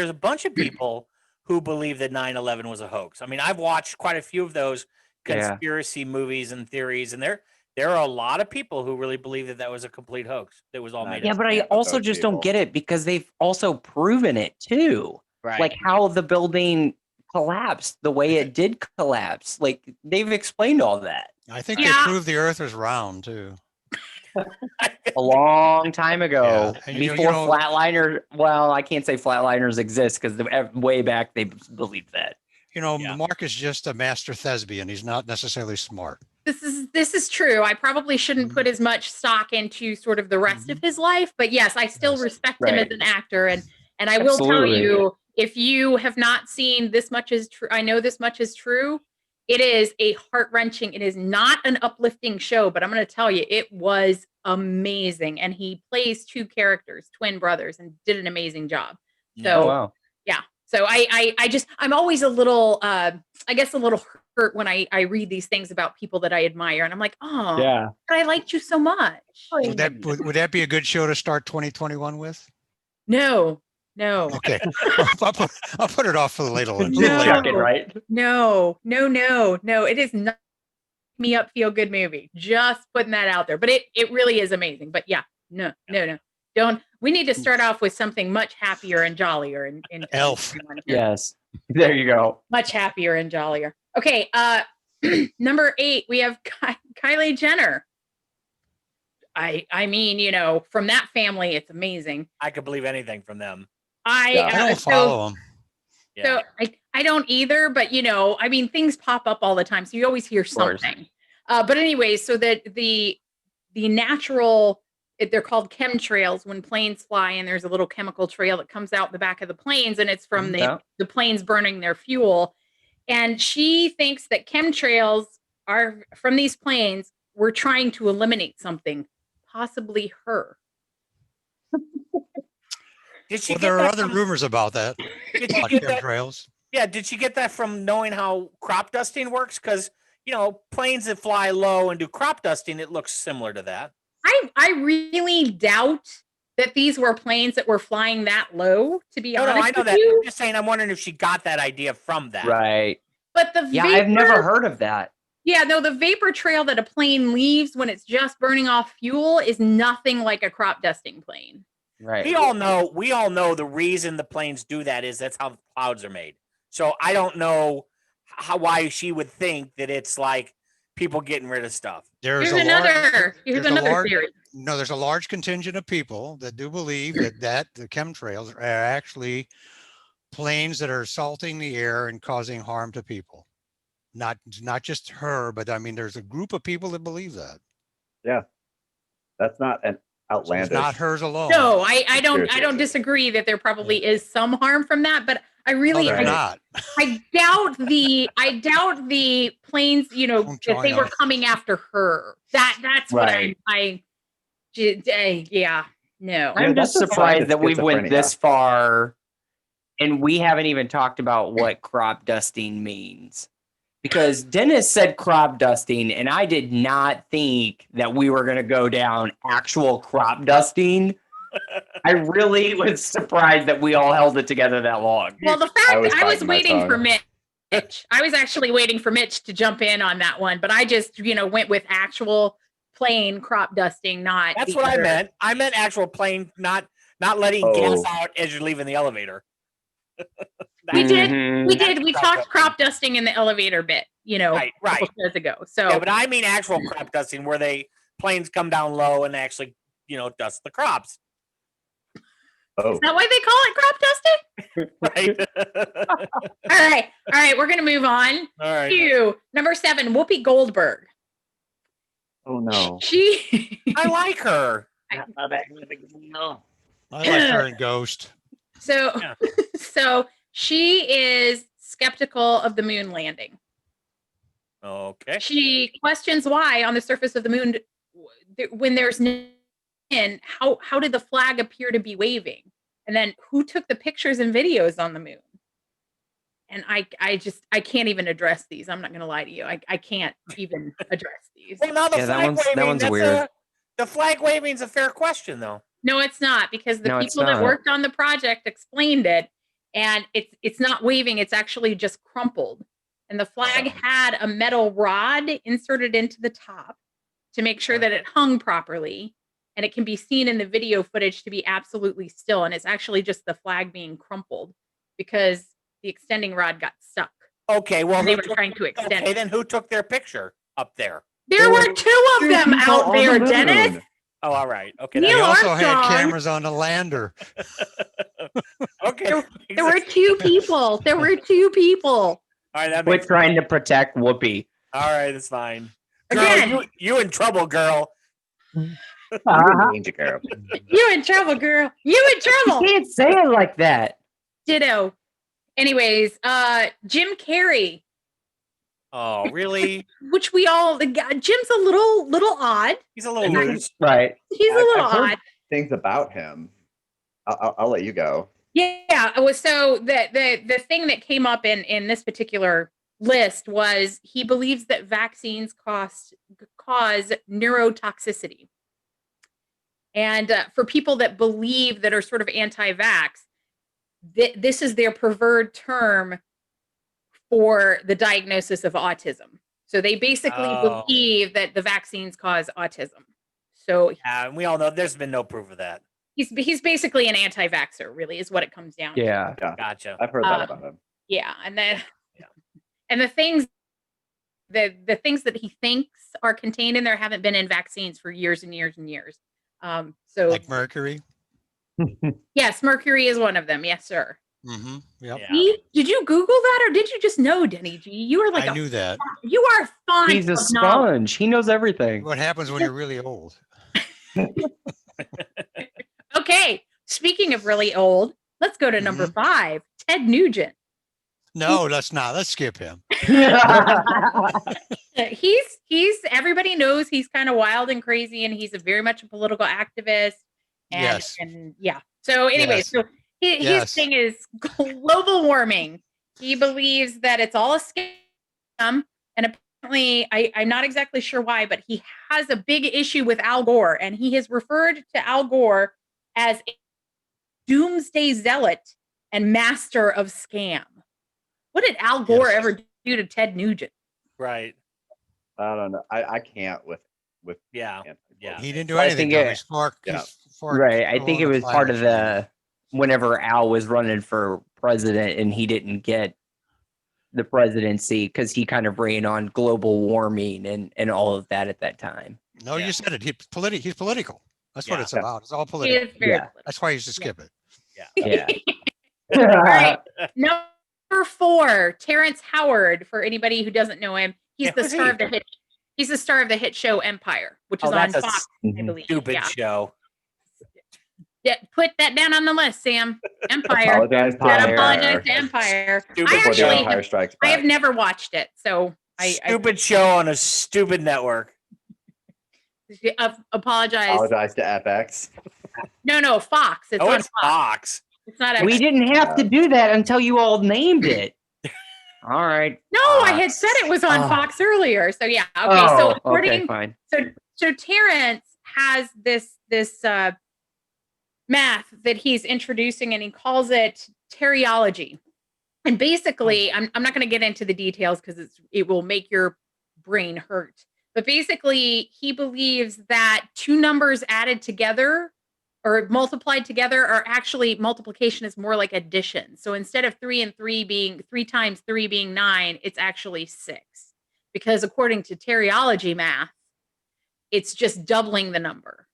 a bunch of people who believe that 9/11 was a hoax. I mean, I've watched quite a few of those conspiracy movies and theories, and there are a lot of people who really believe that was a complete hoax. That was all made up. Yeah, but I also just don't get it because they've also proven it too. Right. Like how the building collapsed the way it did collapse. Like they've explained all that. I think they proved the Earth was round too. A long time ago, Yeah. And before flatliners. Well, I can't say flatliners exist because way back they believed that. Mark is just a master thespian. He's not necessarily smart. This is true. I probably shouldn't put as much stock into sort of the rest of his life, but yes, I still respect him as an actor, and I will tell you, if you have not seen This Much Is True, I Know This Much Is True, it is a heart-wrenching, it is not an uplifting show, but I'm going to tell you, it was amazing, and he plays 2 characters, twin brothers, and did an amazing job. So, yeah. So I'm always a little, I guess a little hurt when I read these things about people that I admire, and I'm like, oh, but I liked you so much. Would that be a good show to start 2021 with? No. Okay, I'll put it off for the later one. No. It is not me up feel good movie. Just putting that out there, but it really is amazing. But yeah, no. Don't. We need to start off with something much happier and jollier. In Elf. Yes, there you go. Much happier and jollier. Okay, number 8, we have Kylie Jenner. I mean, from that family, it's amazing. I could believe anything from them. I don't follow them. So I don't either, but I mean, things pop up all the time, so you always hear something. But anyway, so that the natural, they're called chemtrails when planes fly, and there's a little chemical trail that comes out the back of the planes, and it's from the planes burning their fuel. And she thinks that chemtrails are from these planes. We're trying to eliminate something, possibly her. There are other rumors about that. About chemtrails. Yeah, did she get that from knowing how crop dusting works? Because planes that fly low and do crop dusting, it looks similar to that. I really doubt that these were planes that were flying that low, to be honest. No, I know that. I'm just saying, I'm wondering if she got that idea from that. Right. But I've never heard of that. Yeah, no, the vapor trail that a plane leaves when it's just burning off fuel is nothing like a crop dusting plane. Right. We all know the reason the planes do that is that's how clouds are made. So I don't know why she would think that it's like people getting rid of stuff. Here's another theory. No, there's a large contingent of people that do believe that the chemtrails are actually planes that are salting the air and causing harm to people. Not just her, but I mean, there's a group of people that believe that. Yeah, that's not an Outlandish. Not hers alone. No, I don't Seriously. disagree that there probably is some harm from that, but I No, really they're not. I doubt the planes, Don't that they join were them. coming after her. That's what Right. yeah, no. I'm that's just a sign surprised of that we went schizophrenia. this far and we haven't even talked about what crop dusting means. Because Dennis said crop dusting, and I did not think that we were going to go down actual crop dusting. I really was surprised that we all held it together that long. Well, the fact I was I was biting my waiting for tongue. Mitch. I was actually waiting for Mitch to jump in on that one, but I just, went with actual plain crop dusting, not That's the what I other- meant. I meant actual plane, not letting gas Oh. out as you're leaving the elevator. We did. Mhm. We did. We Crop talked dusting. crop dusting in the elevator bit, Right, a couple right. shows ago. So Yeah, but I mean actual crop dusting where planes come down low and actually, dust the crops. Oh, is that why they call it crop dusting? Right. All right. We're gonna move on All right. to number 7, Whoopi Goldberg. oh no. She. I like her. I like her in Ghost. So, Yeah. so she is skeptical of the moon landing. Okay. She questions why on the surface of the moon, when there's no wind, how did the flag appear to be waving? And then who took the pictures and videos on the moon? And I can't even address these. I'm not going to lie to you. I can't even address these. Well, now the Yeah, that flag one's- that waving. one's That's weird. the flag waving's a fair question, though. No, it's not, because the No, it's people that not. worked on the project explained it, and it's not waving, it's actually just crumpled. And the flag had a metal rod inserted into the top to make sure that it hung properly, and it can be seen in the video footage to be absolutely still, and it's actually just the flag being crumpled because the extending rod got stuck. Okay. Well, And they who were took- trying to extend Okay, it. then who took their picture up there? There were 2 of them out there, Dennis. Oh, all right. Okay. Neil They that's- also had Armstrong. cameras on the lander. okay. There were 2 people. There were 2 people. All right. That We're makes trying to protect Whoopi. All right. It's fine. Girl, Again. you in trouble, girl. Danger girl. You in trouble, girl. You in trouble. You can't say it like that. Ditto. Anyways, Jim Carrey, Oh, really? which we all Jim's a little odd. He's a little loose. Right. He's a I've little heard odd. things about him. I'll let you go. Yeah. So the thing that came up in this particular list was he believes that vaccines cause neurotoxicity. And for people that believe that are sort of anti-vax, this is their preferred term for the diagnosis of autism. So they basically Oh. believe that the vaccines cause autism. So Yeah, and we all know there's been no proof of that. he's basically an anti-vaxxer, really, is what it comes down to. Yeah. Gotcha. I've heard that about him. Yeah, and then and the things that he thinks are contained in there haven't been in vaccines for years and years and years. So Like mercury. yes, mercury is one of them. Yes, sir. Mm-hmm. Yep. Yeah. Did you Google that, or did you just know, Denny G? You are like I knew that. you are fond He's a of knowledge. sponge. He knows everything. What happens when you're really old? Okay, speaking of really old, let's go to number 5, Ted Nugent. No, let's not. Let's skip him. He's everybody knows he's kind of wild and crazy, and he's very much a political activist. And, Yes. and yeah. So anyway, Yes. so his Yes. thing is global warming. He believes that it's all a scam, and apparently, I'm not exactly sure why, but he has a big issue with Al Gore, and he has referred to Al Gore as a doomsday zealot and master of scam. What did Al Gore Yes. ever do to Ted Nugent? Right. I don't know. I can't with Yeah. anti- Yeah. He didn't do I anything. think though. it- He's for, Yeah. he's for Right. I think it was part of climate change. whenever Al was running for president and he didn't get the presidency because he kind of ran on global warming and all of that at that time. No, Yeah. you said it. He's political. That's what Yeah. it's about. It's all He political. is very Yeah. political. That's why you should skip it. Yeah. All right. Number 4, Terrence Howard. For anybody who doesn't know him, he's Yeah, the who's star he? of the hit. He's the star of the hit show Empire, which is Oh, on that's a Fox, I Mhm. believe. Stupid Yeah. show. Yeah, put that down on the list, Sam. Empire. Apologize to Gotta Empire. apologize to Empire. Stupid I Before the actually Empire have, strikes I have back. never watched it, so I Stupid show on a stupid network. apologize. Apologize to FX. No, Fox. It's Oh, on it's Fox. Fox. It's not. We FX. didn't have to do that until you all named it. All right. No, I had said it was on Oh. Fox earlier. So yeah. Okay. So Oh, according, okay, fine. so Terrence has this math that he's introducing, and he calls it teriology. And basically, I'm not going to get into the details because it will make your brain hurt. But basically, he believes that two numbers added together or multiplied together are actually, multiplication is more like addition. So instead of 3 and 3 being 3 times 3 being 9, it's actually 6. Because according to teriology math, it's just doubling the number.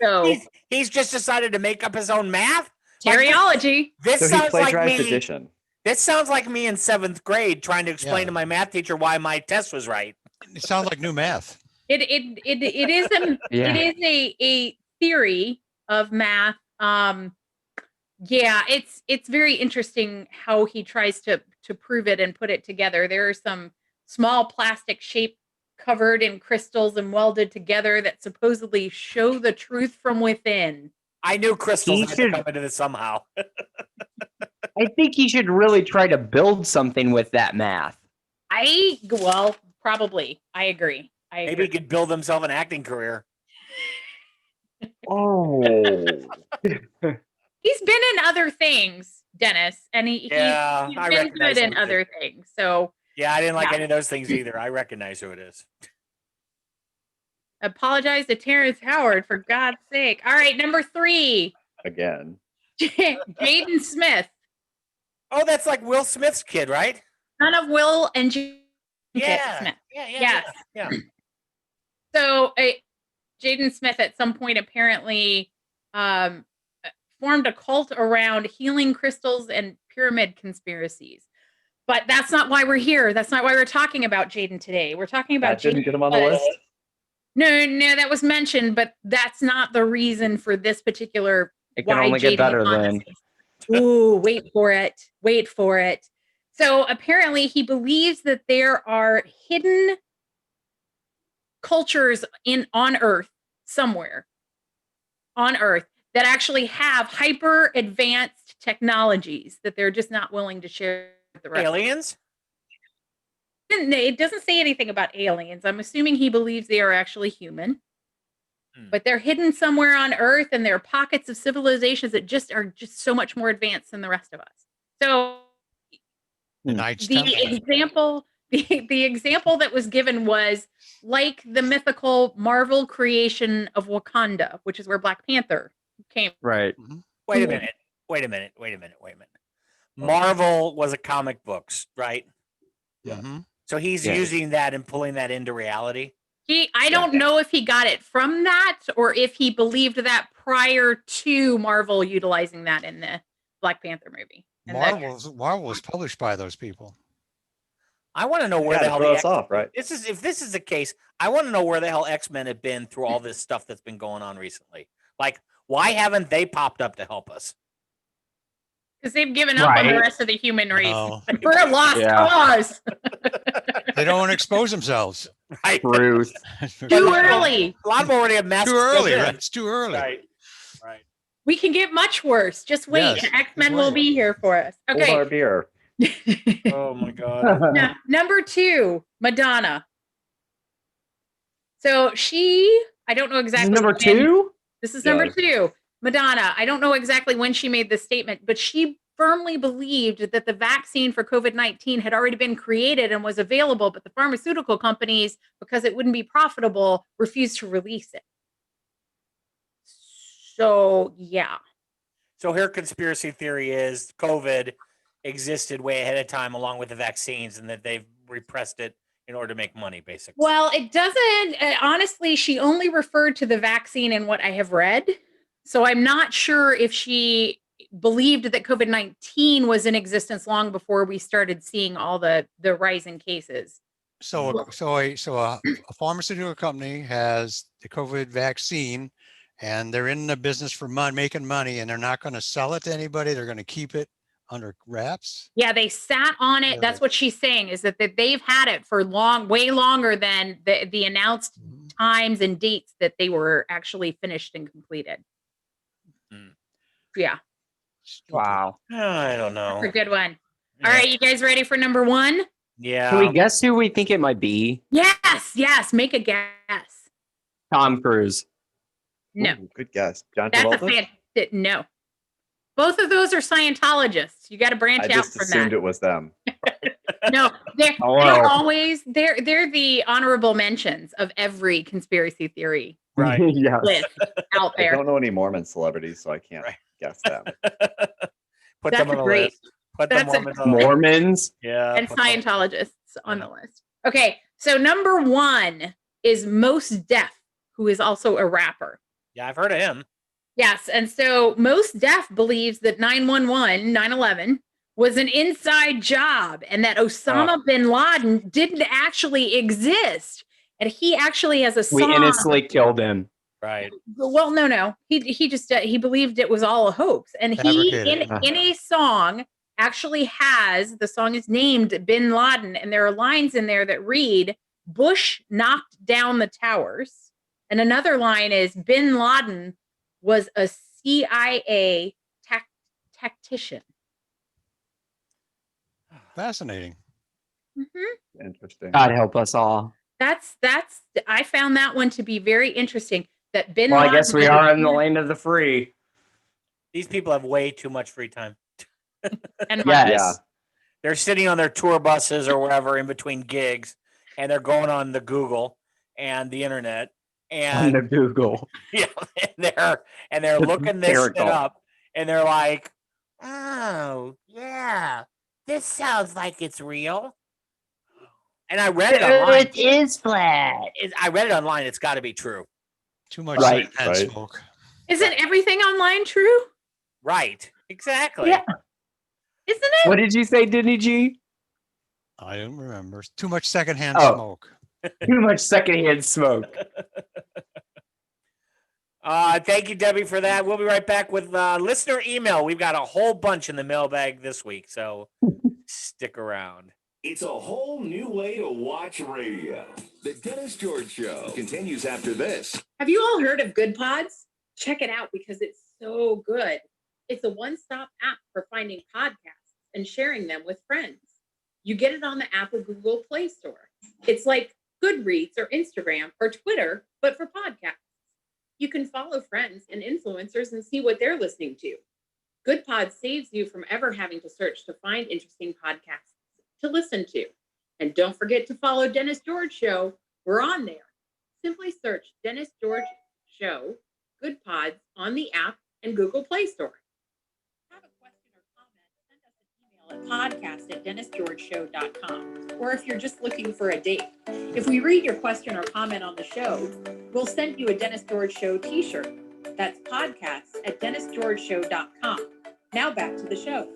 So He's just decided to make up his own math. teriology. This So he sounds like plagiarized me. addition. This sounds like me in 7th grade trying to explain Yeah. to my math teacher why my test was right. It sounds like new math. It is Yeah. it is a theory of math. Yeah, it's very interesting how he tries to prove it and put it together. There are some small plastic shape covered in crystals and welded together that supposedly show the truth from within. I knew crystals He had to should- come into this somehow. I think he should really try to build something with that math. Probably. I agree. Maybe he could build himself an acting career. Oh. He's been in other things, Dennis, and he's Yeah, been I good recognize in who it other things. So Yeah, I didn't like Yeah. any of those things either. I recognize who it is. apologize to Terrence Howard, for God's sake. All right, number 3, Again. Jaden Smith, Oh, that's like Will Smith's kid, right? son of Will and Jaden Yeah. Smith. Yeah. Yes. Yeah. So Jaden Smith at some point apparently formed a cult around healing crystals and pyramid conspiracies. But that's not why we're here. That's not why we're talking about Jaden today. We're talking about That didn't Jaden get him on the because- list. No, that was mentioned, but that's not the reason for this particular. It can why only get Jaden better is on then. this list. Ooh, wait for it. So apparently he believes that there are hidden cultures on Earth somewhere on Earth that actually have hyper advanced technologies that they're just not willing to share with the rest. Aliens? It doesn't say anything about aliens. I'm assuming he believes they are actually human. But they're hidden somewhere on Earth, and there are pockets of civilizations that are just so much more advanced than the rest of us. So Knights the Templar. example, the example that was given was like the mythical Marvel creation of Wakanda, which is where Black Panther came. Right. Wait a minute. Marvel was a comic books, right? Mhm. So he's Yes. using that and pulling that into reality. I don't know if he got it from that or if he believed that prior to Marvel utilizing that in the Black Panther movie. And that- Marvel was published by those people. I want to know where Yeah, the to hell throw the us off, right? if this is the case, I want to know where the hell X-Men have been through all this stuff that's been going on recently. Like, why haven't they popped up to help us? Because they've given up on the Right. rest of the human race. No, We're a lost Yeah. cause. they don't want to expose themselves. Right? Truth. Too early. A lot of them already have masks. Too early, built in. right? It's too early. Right. Right. We can get much worse. Just wait. Yes, X-Men just will wait. be here for us. Hold our Okay. beer. Oh my god. Now, number 2, Madonna. So I don't know This exactly. is number when- 2? This is number Yes. 2. Madonna. I don't know exactly when she made this statement, but she firmly believed that the vaccine for COVID-19 had already been created and was available, but the pharmaceutical companies, because it wouldn't be profitable, refused to release it. So, yeah. So her conspiracy theory is COVID existed way ahead of time along with the vaccines and that they've repressed it in order to make money, basically. Well, it doesn't. Honestly, she only referred to the vaccine in what I have read. So I'm not sure if she believed that COVID-19 was in existence long before we started seeing all the rise in cases. So a pharmaceutical company has the COVID vaccine, and they're in the business for making money, and they're not going to sell it to anybody. They're going to keep it under wraps. Yeah, they sat on it. Yeah, That's what she's saying, is that they've had it for way longer than the announced times and dates that they were actually finished and completed. Yeah. Wow. I don't know. That's a good one. All right, you guys ready for number one? Yeah. Can we guess who we think it might be? Yes. Make a guess. Tom Cruise. No, Ooh, good guess. John that's a Travolta? no. Both of those are Scientologists. You got to branch I out just from assumed that. it was them. No, they're Hello. always they're the honorable mentions of every conspiracy theory Right. Yes. list out I there. don't know any Mormon celebrities, so I can't Right. guess them. Put That's them on the great. list. Put the That's a- Mormons on the list. Mormons. Yeah. And put them- Scientologists on Yeah. the list. Okay, so number one is Most Def, who is also a rapper. Yeah, I've heard of him. Yes, and so Most Def believes that 9/11 was an inside job and that Osama bin Laden didn't actually exist. And he actually has a We song. innocently killed him. Right. Well, no. He just he believed it was all a hoax. And he Fabricated. in a song actually has, the song is named Bin Laden, and there are lines in there that read, Bush knocked down the towers. And another line is, Bin Laden was a CIA tactician. Fascinating. Interesting. God help us all. That's I found that one to be very interesting. That Bin Well, I Laden guess we was are in the land of the free. These people have way too much free time. and Yes. Yeah. They're sitting on their tour buses or wherever in between gigs, and they're going on the Google and the internet, On and the Google. yeah, and they're looking this shit Hysterical. up, and they're like, "Oh yeah, this sounds like it's real." And I read it online. It is flat. I read it online. It's got to be true. Too much Right, secondhand right. smoke. Isn't everything online true? Right. Exactly. Yeah. Isn't it? What did you say, Disney G? I don't remember. Too much secondhand Oh. smoke. Too much secondhand smoke. Thank you, Debbie, for that. We'll be right back with listener email. We've got a whole bunch in the mailbag this week, so stick around. It's a whole new way to watch radio. The Dennis George Show continues after this. Have you all heard of Good Pods? Check it out because it's so good. It's a one-stop app for finding podcasts and sharing them with friends. You get it on the Apple Google Play Store. It's like Goodreads or Instagram or Twitter, but for podcasts. You can follow friends and influencers and see what they're listening to. Good Pods saves you from ever having to search to find interesting podcasts to listen to. And don't forget to follow Dennis George Show. We're on there. Simply search Dennis George Show, Good Pods on the app and Google Play Store. Have a question or comment, send us an email at podcast@dennisgeorgeshow.com. Or if you're just looking for a date, if we read your question or comment on the show, we'll send you a Dennis George Show t-shirt. That's podcasts@dennisgeorgeshow.com. Now back to the show.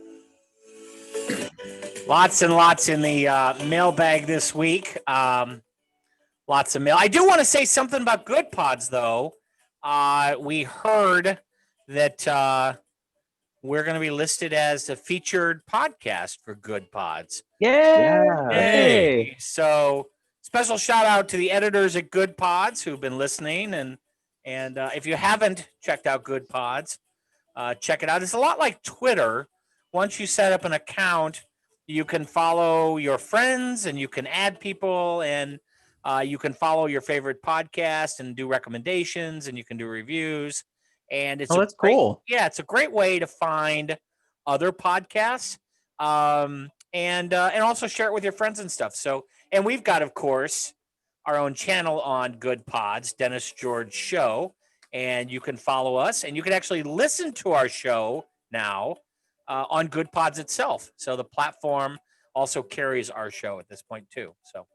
Lots and lots in the mailbag this week. Lots of mail. I do want to say something about Good Pods, though. We heard that we're going to be listed as a featured podcast for Good Pods. Yeah. Hey. So special shout out to the editors at Good Pods who've been listening. And if you haven't checked out Good Pods, check it out. It's a lot like Twitter. Once you set up an account, you can follow your friends and you can add people and you can follow your favorite podcast and do recommendations and you can do reviews. And it's That's cool. Yeah, it's a great way to find other podcasts and also share it with your friends and stuff. So, and we've got, of course, our own channel on Good Pods, Dennis George Show, and you can follow us and you can actually listen to our show now on Good Pods itself. So the platform also carries our show at this point too. So,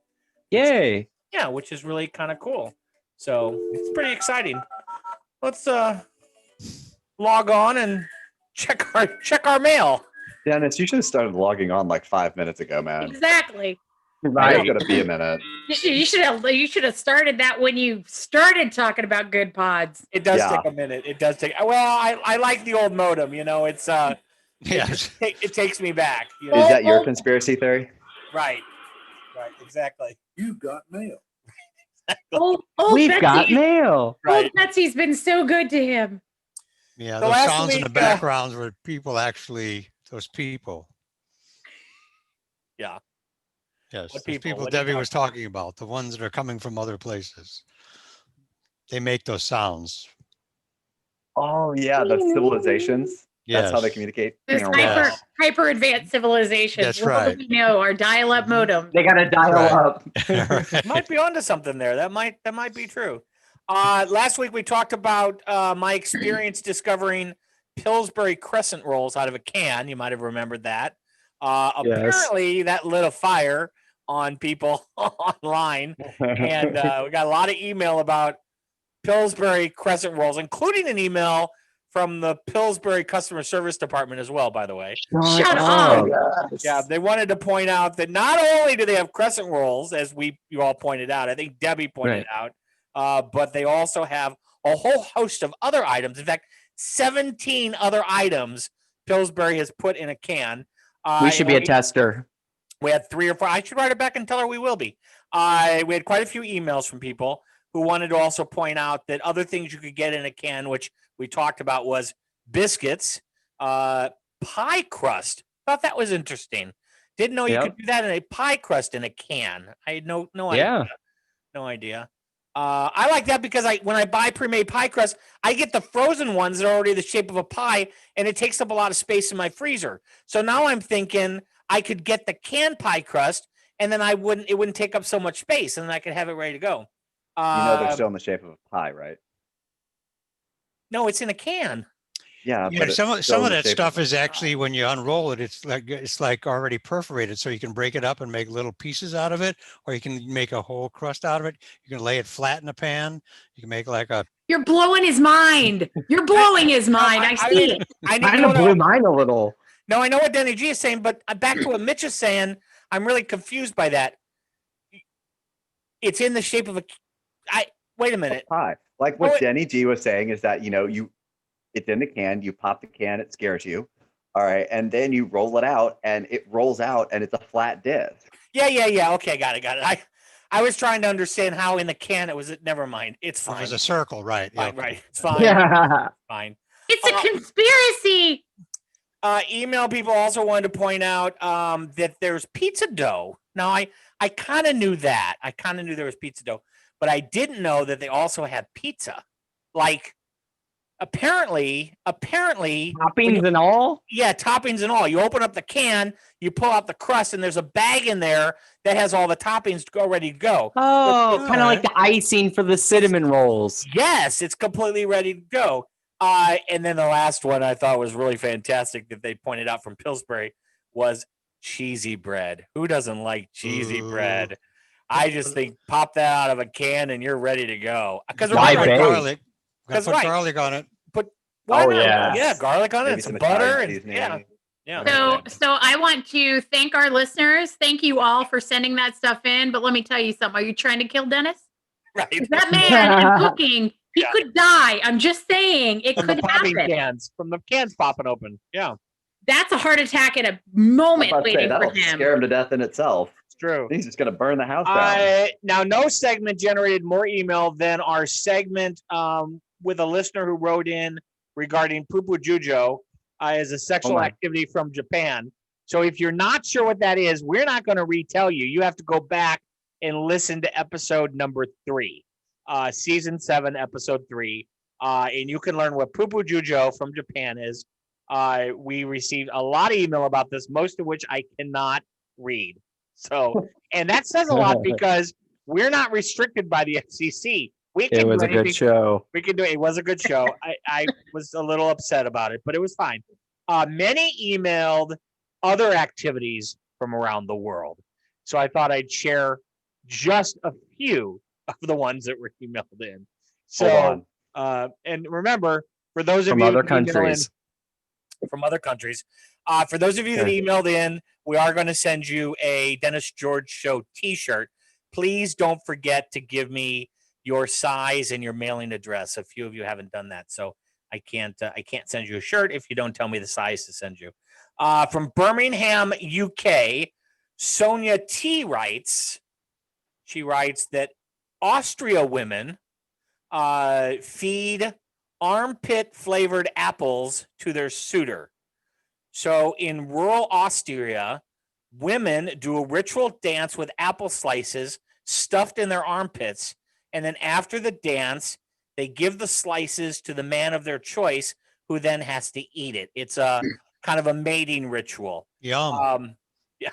Yay. yeah, which is really kind of cool. So it's pretty exciting. Let's log on and check our mail. Dennis, you should have started logging on like 5 minutes ago, man. Exactly. It's Right. gonna be a minute. You should have started that when you started talking about good pods. It does Yeah. take a minute. It does take. Well, I like the old modem. You know, it's Yes. it takes me back. You Is know? that your conspiracy theory? Right? Right. Exactly. You got mail. Old We've Betsy, got mail. Right. Old Betsy's been so good to him. Yeah, So those last sounds in the week, backgrounds were people actually, those people. Yeah. Yes, What those people? people What are you Debbie was talking talking about, the ones that are coming from other places. They make those sounds. Oh yeah, the civilizations. That's how they Yes. communicate. This Yes. hyper advanced civilizations. That's Little right. do we know our dial-up modem. They got to dial Right. up. Right. Might be onto something there. That might be true. Last week we talked about my experience discovering Pillsbury crescent rolls out of a can. You might have remembered that. Yes. Apparently that lit a fire on people online, and we got a lot of email about Pillsbury crescent rolls, including an email from the Pillsbury customer service department as well, by the way. Shut up. Yeah, they wanted to point out that not only do they have crescent rolls, as you all pointed out, I think Debbie pointed out, but they also have a whole host of other items. In fact, 17 other items Pillsbury has put in a can. We should be a tester. We had 3 or 4. I should write it back and tell her we will be. We had quite a few emails from people who wanted to also point out that other things you could get in a can, which we talked about, was biscuits, pie crust. Thought that was interesting. Didn't know you Yep. could do that in a pie crust in a can. I had no idea. Yeah. No idea. I like that because when I buy pre-made pie crust, I get the frozen ones that are already the shape of a pie, and it takes up a lot of space in my freezer. So now I'm thinking I could get the canned pie crust, and then it wouldn't take up so much space, and then I could have it ready to go. You know they're still in the shape of a pie, right? No, it's in a can. Yeah, Yeah, but it's some still of in the that shape stuff a is actually, pie. when you unroll it, it's like already perforated, so you can break it up and make little pieces out of it, or you can make a whole crust out of it. You can lay it flat in a pan. You can make like a You're blowing his mind. You're blowing his mind. I see mean, it. I need Kind of blew mine a little. No, I know what Denny G is saying, but back to what Mitch is saying, I'm really confused by that. It's in the shape of a. Wait a minute. Pie. Like what Denny G was saying is that it's in the can. You pop the can, it scares you. All right, and then you roll it out, and it rolls out, and it's a flat disc. Yeah. Okay, got it. I was trying to understand how in the can it was. Never mind. It's fine. it was a circle, right? Fine, Yeah. right. It's fine. Yeah. Fine. It's a conspiracy. Email people also wanted to point out that there's pizza dough. Now, I kind of knew that. I kind of knew there was pizza dough, but I didn't know that they also had pizza. Like, apparently, Toppings and all. yeah, toppings and all. You open up the can, you pull out the crust, and there's a bag in there that has all the toppings ready to go. Oh, But- kind of like the icing for the cinnamon rolls. Yes, it's completely ready to go. And then the last one I thought was really fantastic that they pointed out from Pillsbury was cheesy bread. Who doesn't like cheesy Ooh. bread? I just think pop that out of a can and you're ready to go. Because Why Put bake? garlic. Gotta That's put right. garlic on it. why Oh, not? yeah. Yeah, garlic on it, Maybe and some Italian butter, and seasoning. yeah. So I want to thank our listeners. Thank you all for sending that stuff in. But let me tell you something. Are you trying to kill Dennis? Right. That man is cooking. He Yeah. could die. I'm just saying it From the could popping happen. cans, from the cans popping open. Yeah, That's a heart attack at a moment I'd say waiting for that'll him. scare him to death in itself. it's true. He's just gonna burn the house down. Now, no segment generated more email than our segment with a listener who wrote in regarding pupu jujo as a sexual my. activity from Japan. So if you're not sure what that is, we're not going to retell you. You have to go back and listen to episode number 3, season 7, episode 3, and you can learn what pupu jujo from Japan is. We received a lot of email about this, most of which I cannot read. So, and that says a lot because we're not restricted by the FCC. We can It was do a good anything- show. We can do it. It was a good show. I was a little upset about it, but it was fine. Many emailed other activities from around the world. So I thought I'd share just a few of the ones that were emailed in. So, and remember, for those of From you other that email in countries. from other countries, for those of you that emailed in we are going to send you a Dennis George Show T-shirt. Please don't forget to give me your size and your mailing address. A few of you haven't done that, so I can't send you a shirt if you don't tell me the size to send you. From Birmingham, UK, Sonia T writes. She writes that Austria women feed armpit flavored apples to their suitor. So in rural Austria, women do a ritual dance with apple slices stuffed in their armpits. And then after the dance, they give the slices to the man of their choice, who then has to eat it. It's a kind of a mating ritual. Yum. Yeah.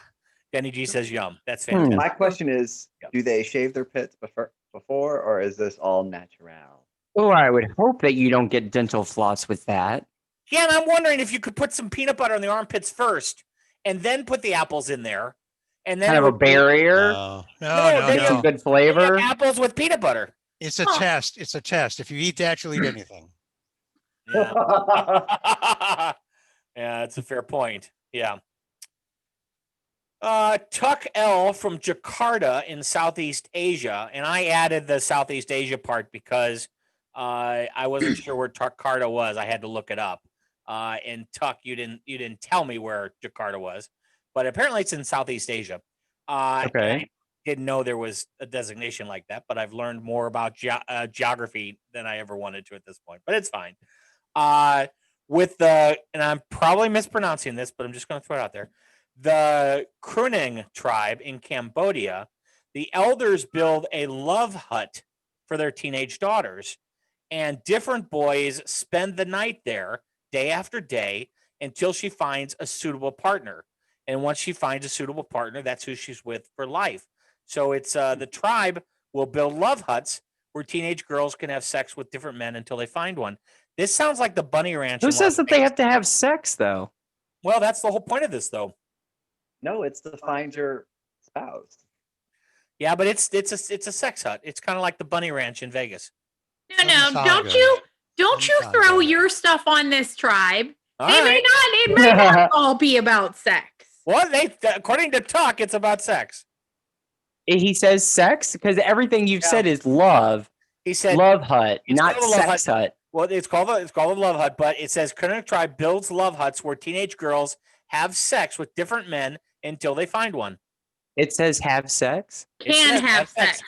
Denny G says yum. That's fantastic. My question is, Yep. do they shave their pits before, or is this all natural? Oh, I would hope that you don't get dental floss with that. Yeah, and I'm wondering if you could put some peanut butter on the armpits first and then put the apples in there. And then Kind it of a would be- barrier. No, then Get some you- good flavor. apples with peanut butter. It's a test. It's a test. If you eat that, you'll eat anything. Yeah. Yeah, that's a fair point. Yeah. Tuck L from Jakarta in Southeast Asia, and I added the Southeast Asia part because I wasn't sure where Jakarta was. I had to look it up. And Tuck, you didn't tell me where Jakarta was, but apparently it's in Southeast Asia. And Okay. I didn't know there was a designation like that, but I've learned more about geography than I ever wanted to at this point. But it's fine. And I'm probably mispronouncing this, but I'm just going to throw it out there. The Kruneng tribe in Cambodia, the elders build a love hut for their teenage daughters, and different boys spend the night there day after day until she finds a suitable partner. And once she finds a suitable partner, that's who she's with for life. So it's the tribe will build love huts where teenage girls can have sex with different men until they find one. This sounds like the Bunny Ranch. Who in says Las that they Vegas. have to have sex though? Well, that's the whole point of this, though. No, it's to find your spouse. Yeah, but it's a sex hut. It's kind of like the Bunny Ranch in Vegas. No, Doesn't sound don't good. you Doesn't sound throw good. your stuff on this tribe. All It right. may not all be about sex. Well, according to Tuck, it's about sex. He says sex because everything you've Yeah. said is love. He said Love hut, It's not called a love sex hut. Well, it's called a love hut, but it says Kruneng tribe builds love huts where teenage girls have sex with different men until they find one. It says have sex. It Can says have sex.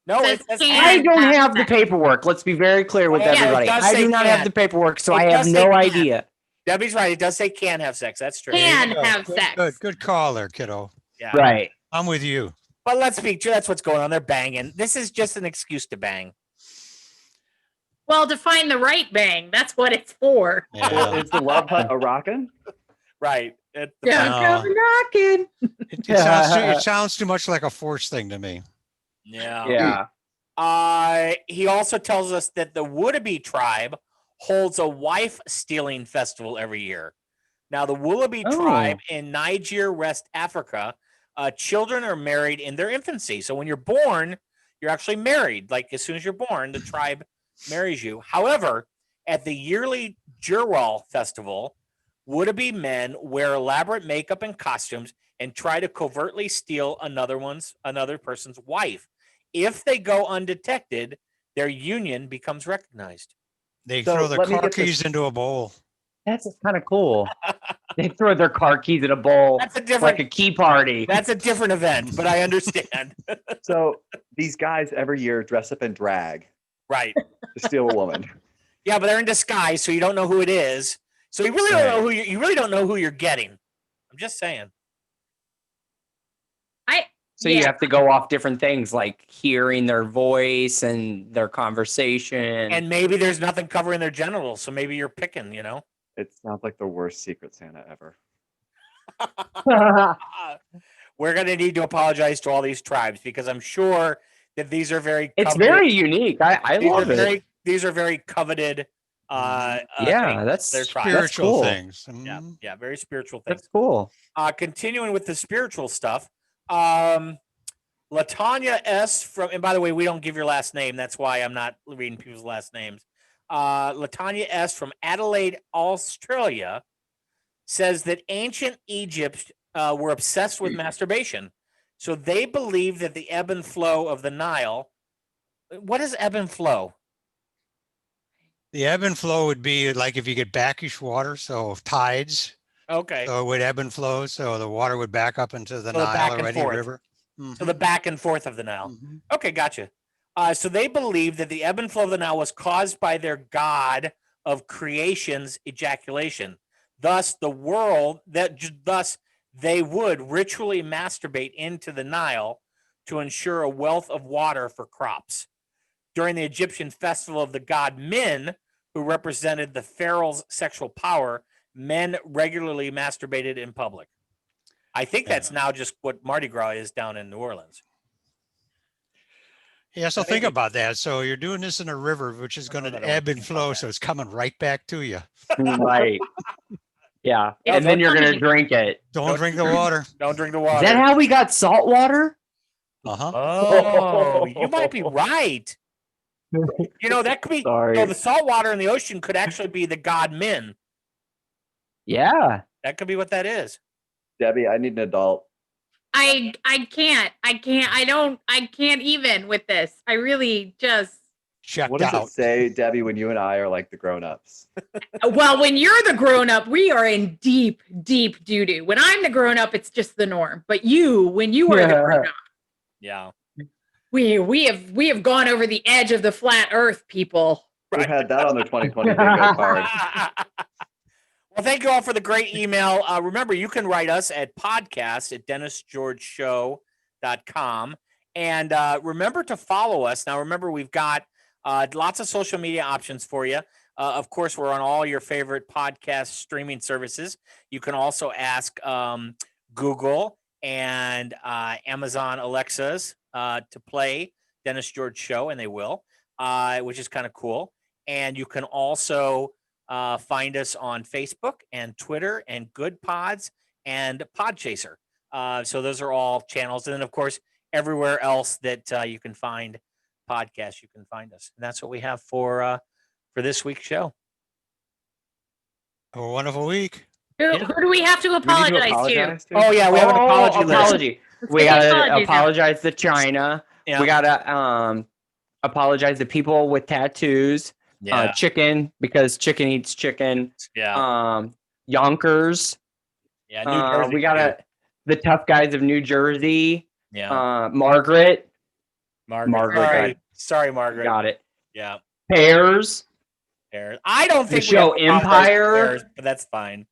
No, Says it says can. I don't have have the sex. paperwork. Let's be very clear with Yeah, it everybody. does I say do not can. have the paperwork, so It I have does say no can. idea. Debbie's right. It does say can have sex. That's true. Can Good, have good, sex. Good call there, kiddo. Yeah. Right. I'm with you. But let's be true. That's what's going on. They're banging. This is just an excuse to bang. Well, to find the right bang, that's what it's for. Well, Yeah. is the love hut a rockin'? Right. Don't No. come knocking. It sounds too much like a force thing to me. Yeah. Yeah. He also tells us that the Woodabee tribe holds a wife stealing festival every year. Now, the Woolabee tribe in Niger, West Africa, children are married in their infancy. So when you're born, you're actually married. Like as soon as you're born, the tribe marries you. However, at the yearly Jurwal festival, Woodabee men wear elaborate makeup and costumes and try to covertly steal another person's wife. If they go undetected, their union becomes recognized. They So throw their let me car get this- keys into a bowl. That's kind of cool. They throw their car keys in a bowl That's a different like a key party. That's a different event, but I understand. So these guys every year dress up in drag Right. to steal a woman. Yeah, but they're in disguise, so you don't know who it is. So you really don't know who you really don't know who you're getting. I'm just saying. So you Yeah. have to go off different things like hearing their voice and their conversation. And maybe there's nothing covering their genitals, so maybe you're picking, you know. It sounds like the worst Secret Santa ever. We're gonna need to apologize to all these tribes because I'm sure that these are very It's coveted- very unique. I these love are it. very these are very coveted Yeah, things, that's their tribes. Spiritual cool. things. Yeah, Mm. yeah, very spiritual things. That's cool. Continuing with the spiritual stuff, Latanya S from, and by the way, we don't give your last name. That's why I'm not reading people's last names. Latanya S from Adelaide, Australia, says that ancient were obsessed with masturbation. So they believe that the ebb and flow of the Nile. What is ebb and flow? The ebb and flow would be like if you get backish water, so tides. Okay. So it would ebb and flow, so the water would back up into the So the Nile back and already, forth. river. So the back and forth of the Nile. Mhm. Okay, gotcha. So they believe that the ebb and flow of the Nile was caused by their god of creation's ejaculation. Thus, thus they would ritually masturbate into the Nile to ensure a wealth of water for crops. During the Egyptian festival of the god Min, who represented the pharaoh's sexual power, men regularly masturbated in public. I think that's now just what Mardi Gras is down in New Orleans. Yeah, so think about that. So you're doing this in a river, which is going know that to I would ebb and think about flow, that. so it's coming right back to you. Right. Yeah. It's And then you're going to funny. drink it. Don't drink the water. Don't drink the Is water. that how we got salt water? Uh-huh. Oh, you might be right. You know, that could be, Sorry. the salt water in the ocean could actually be the god Min. Yeah. That could be what that is. Debbie, I need an adult. I can't even with this. I really just Checked What does out. it say, Debbie, when you and I are like the grown-ups? well, when you're the grown up, we are in deep, deep doo-doo. When I'm the grown up, it's just the norm. But when you are the grown up, Yeah. we have gone over the edge of the flat earth, people. Who had that on their 2020 bingo card? Well, thank you all for the great email. Remember, you can write us at podcast@dennisgeorgeshow.com. And remember to follow us. Now, remember, we've got lots of social media options for you. Of course, we're on all your favorite podcast streaming services. You can also ask Google and Amazon Alexas to play Dennis George Show, and they will, which is kind of cool. And you can also find us on Facebook and Twitter and Good Pods and Podchaser. So those are all channels. And then, of course, everywhere else that you can find podcasts, you can find us. And that's what we have for this week's show. Have a wonderful week. Who do we have to Do we need apologize, to? apologize to? Oh, yeah, we have an apology list. apology. We Say got to apologies now. apologize to China. Yeah. We got to apologize to people with tattoos. Yeah. Chicken, because chicken eats chicken. Yeah. Yonkers. Yeah. New Jersey. We got the tough guys of New Jersey. Yeah. Margaret. Margaret. Sorry, Margaret. Got it. Yeah. Pears. Pears. I don't think The show we have to apologize to Empire. Pears, but that's fine.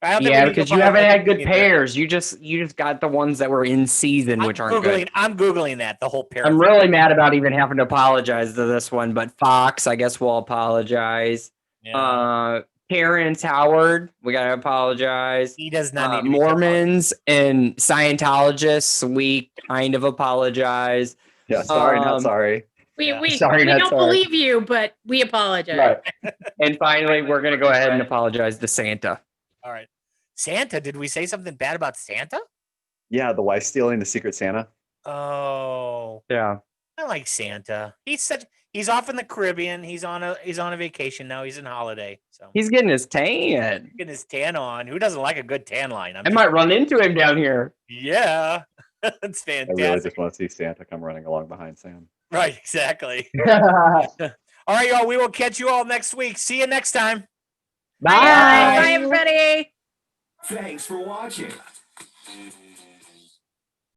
I don't think Yeah, we need to because you haven't apologize had good either. pears. You just got the ones that were in season, which aren't good. I'm Googling that, the whole pear. I'm thing. really mad about even having to apologize to this one, but Fox, I guess we'll apologize. Yeah. Terrence Howard, we gotta apologize. He does not need to be Mormons and Scientologists, we kind of apologize. Yeah, sorry, not sorry. We Sorry, not don't sorry. believe you, but we apologize. And finally, we're gonna go ahead and apologize to Santa. All right. Santa, did we say something bad about Santa? Yeah, the wife stealing the Secret Santa. Oh, Yeah. I like Santa. He's off in the Caribbean. He's on a vacation now. He's in holiday. So He's getting his tan. getting his tan on. Who doesn't like a good tan line? I might run into him down here. Yeah. It's I fantastic. really just want to see Santa come running along behind Sam. Right, exactly. All right, y'all. We will catch you all next week. See you next time. Bye, everybody. Thanks for watching.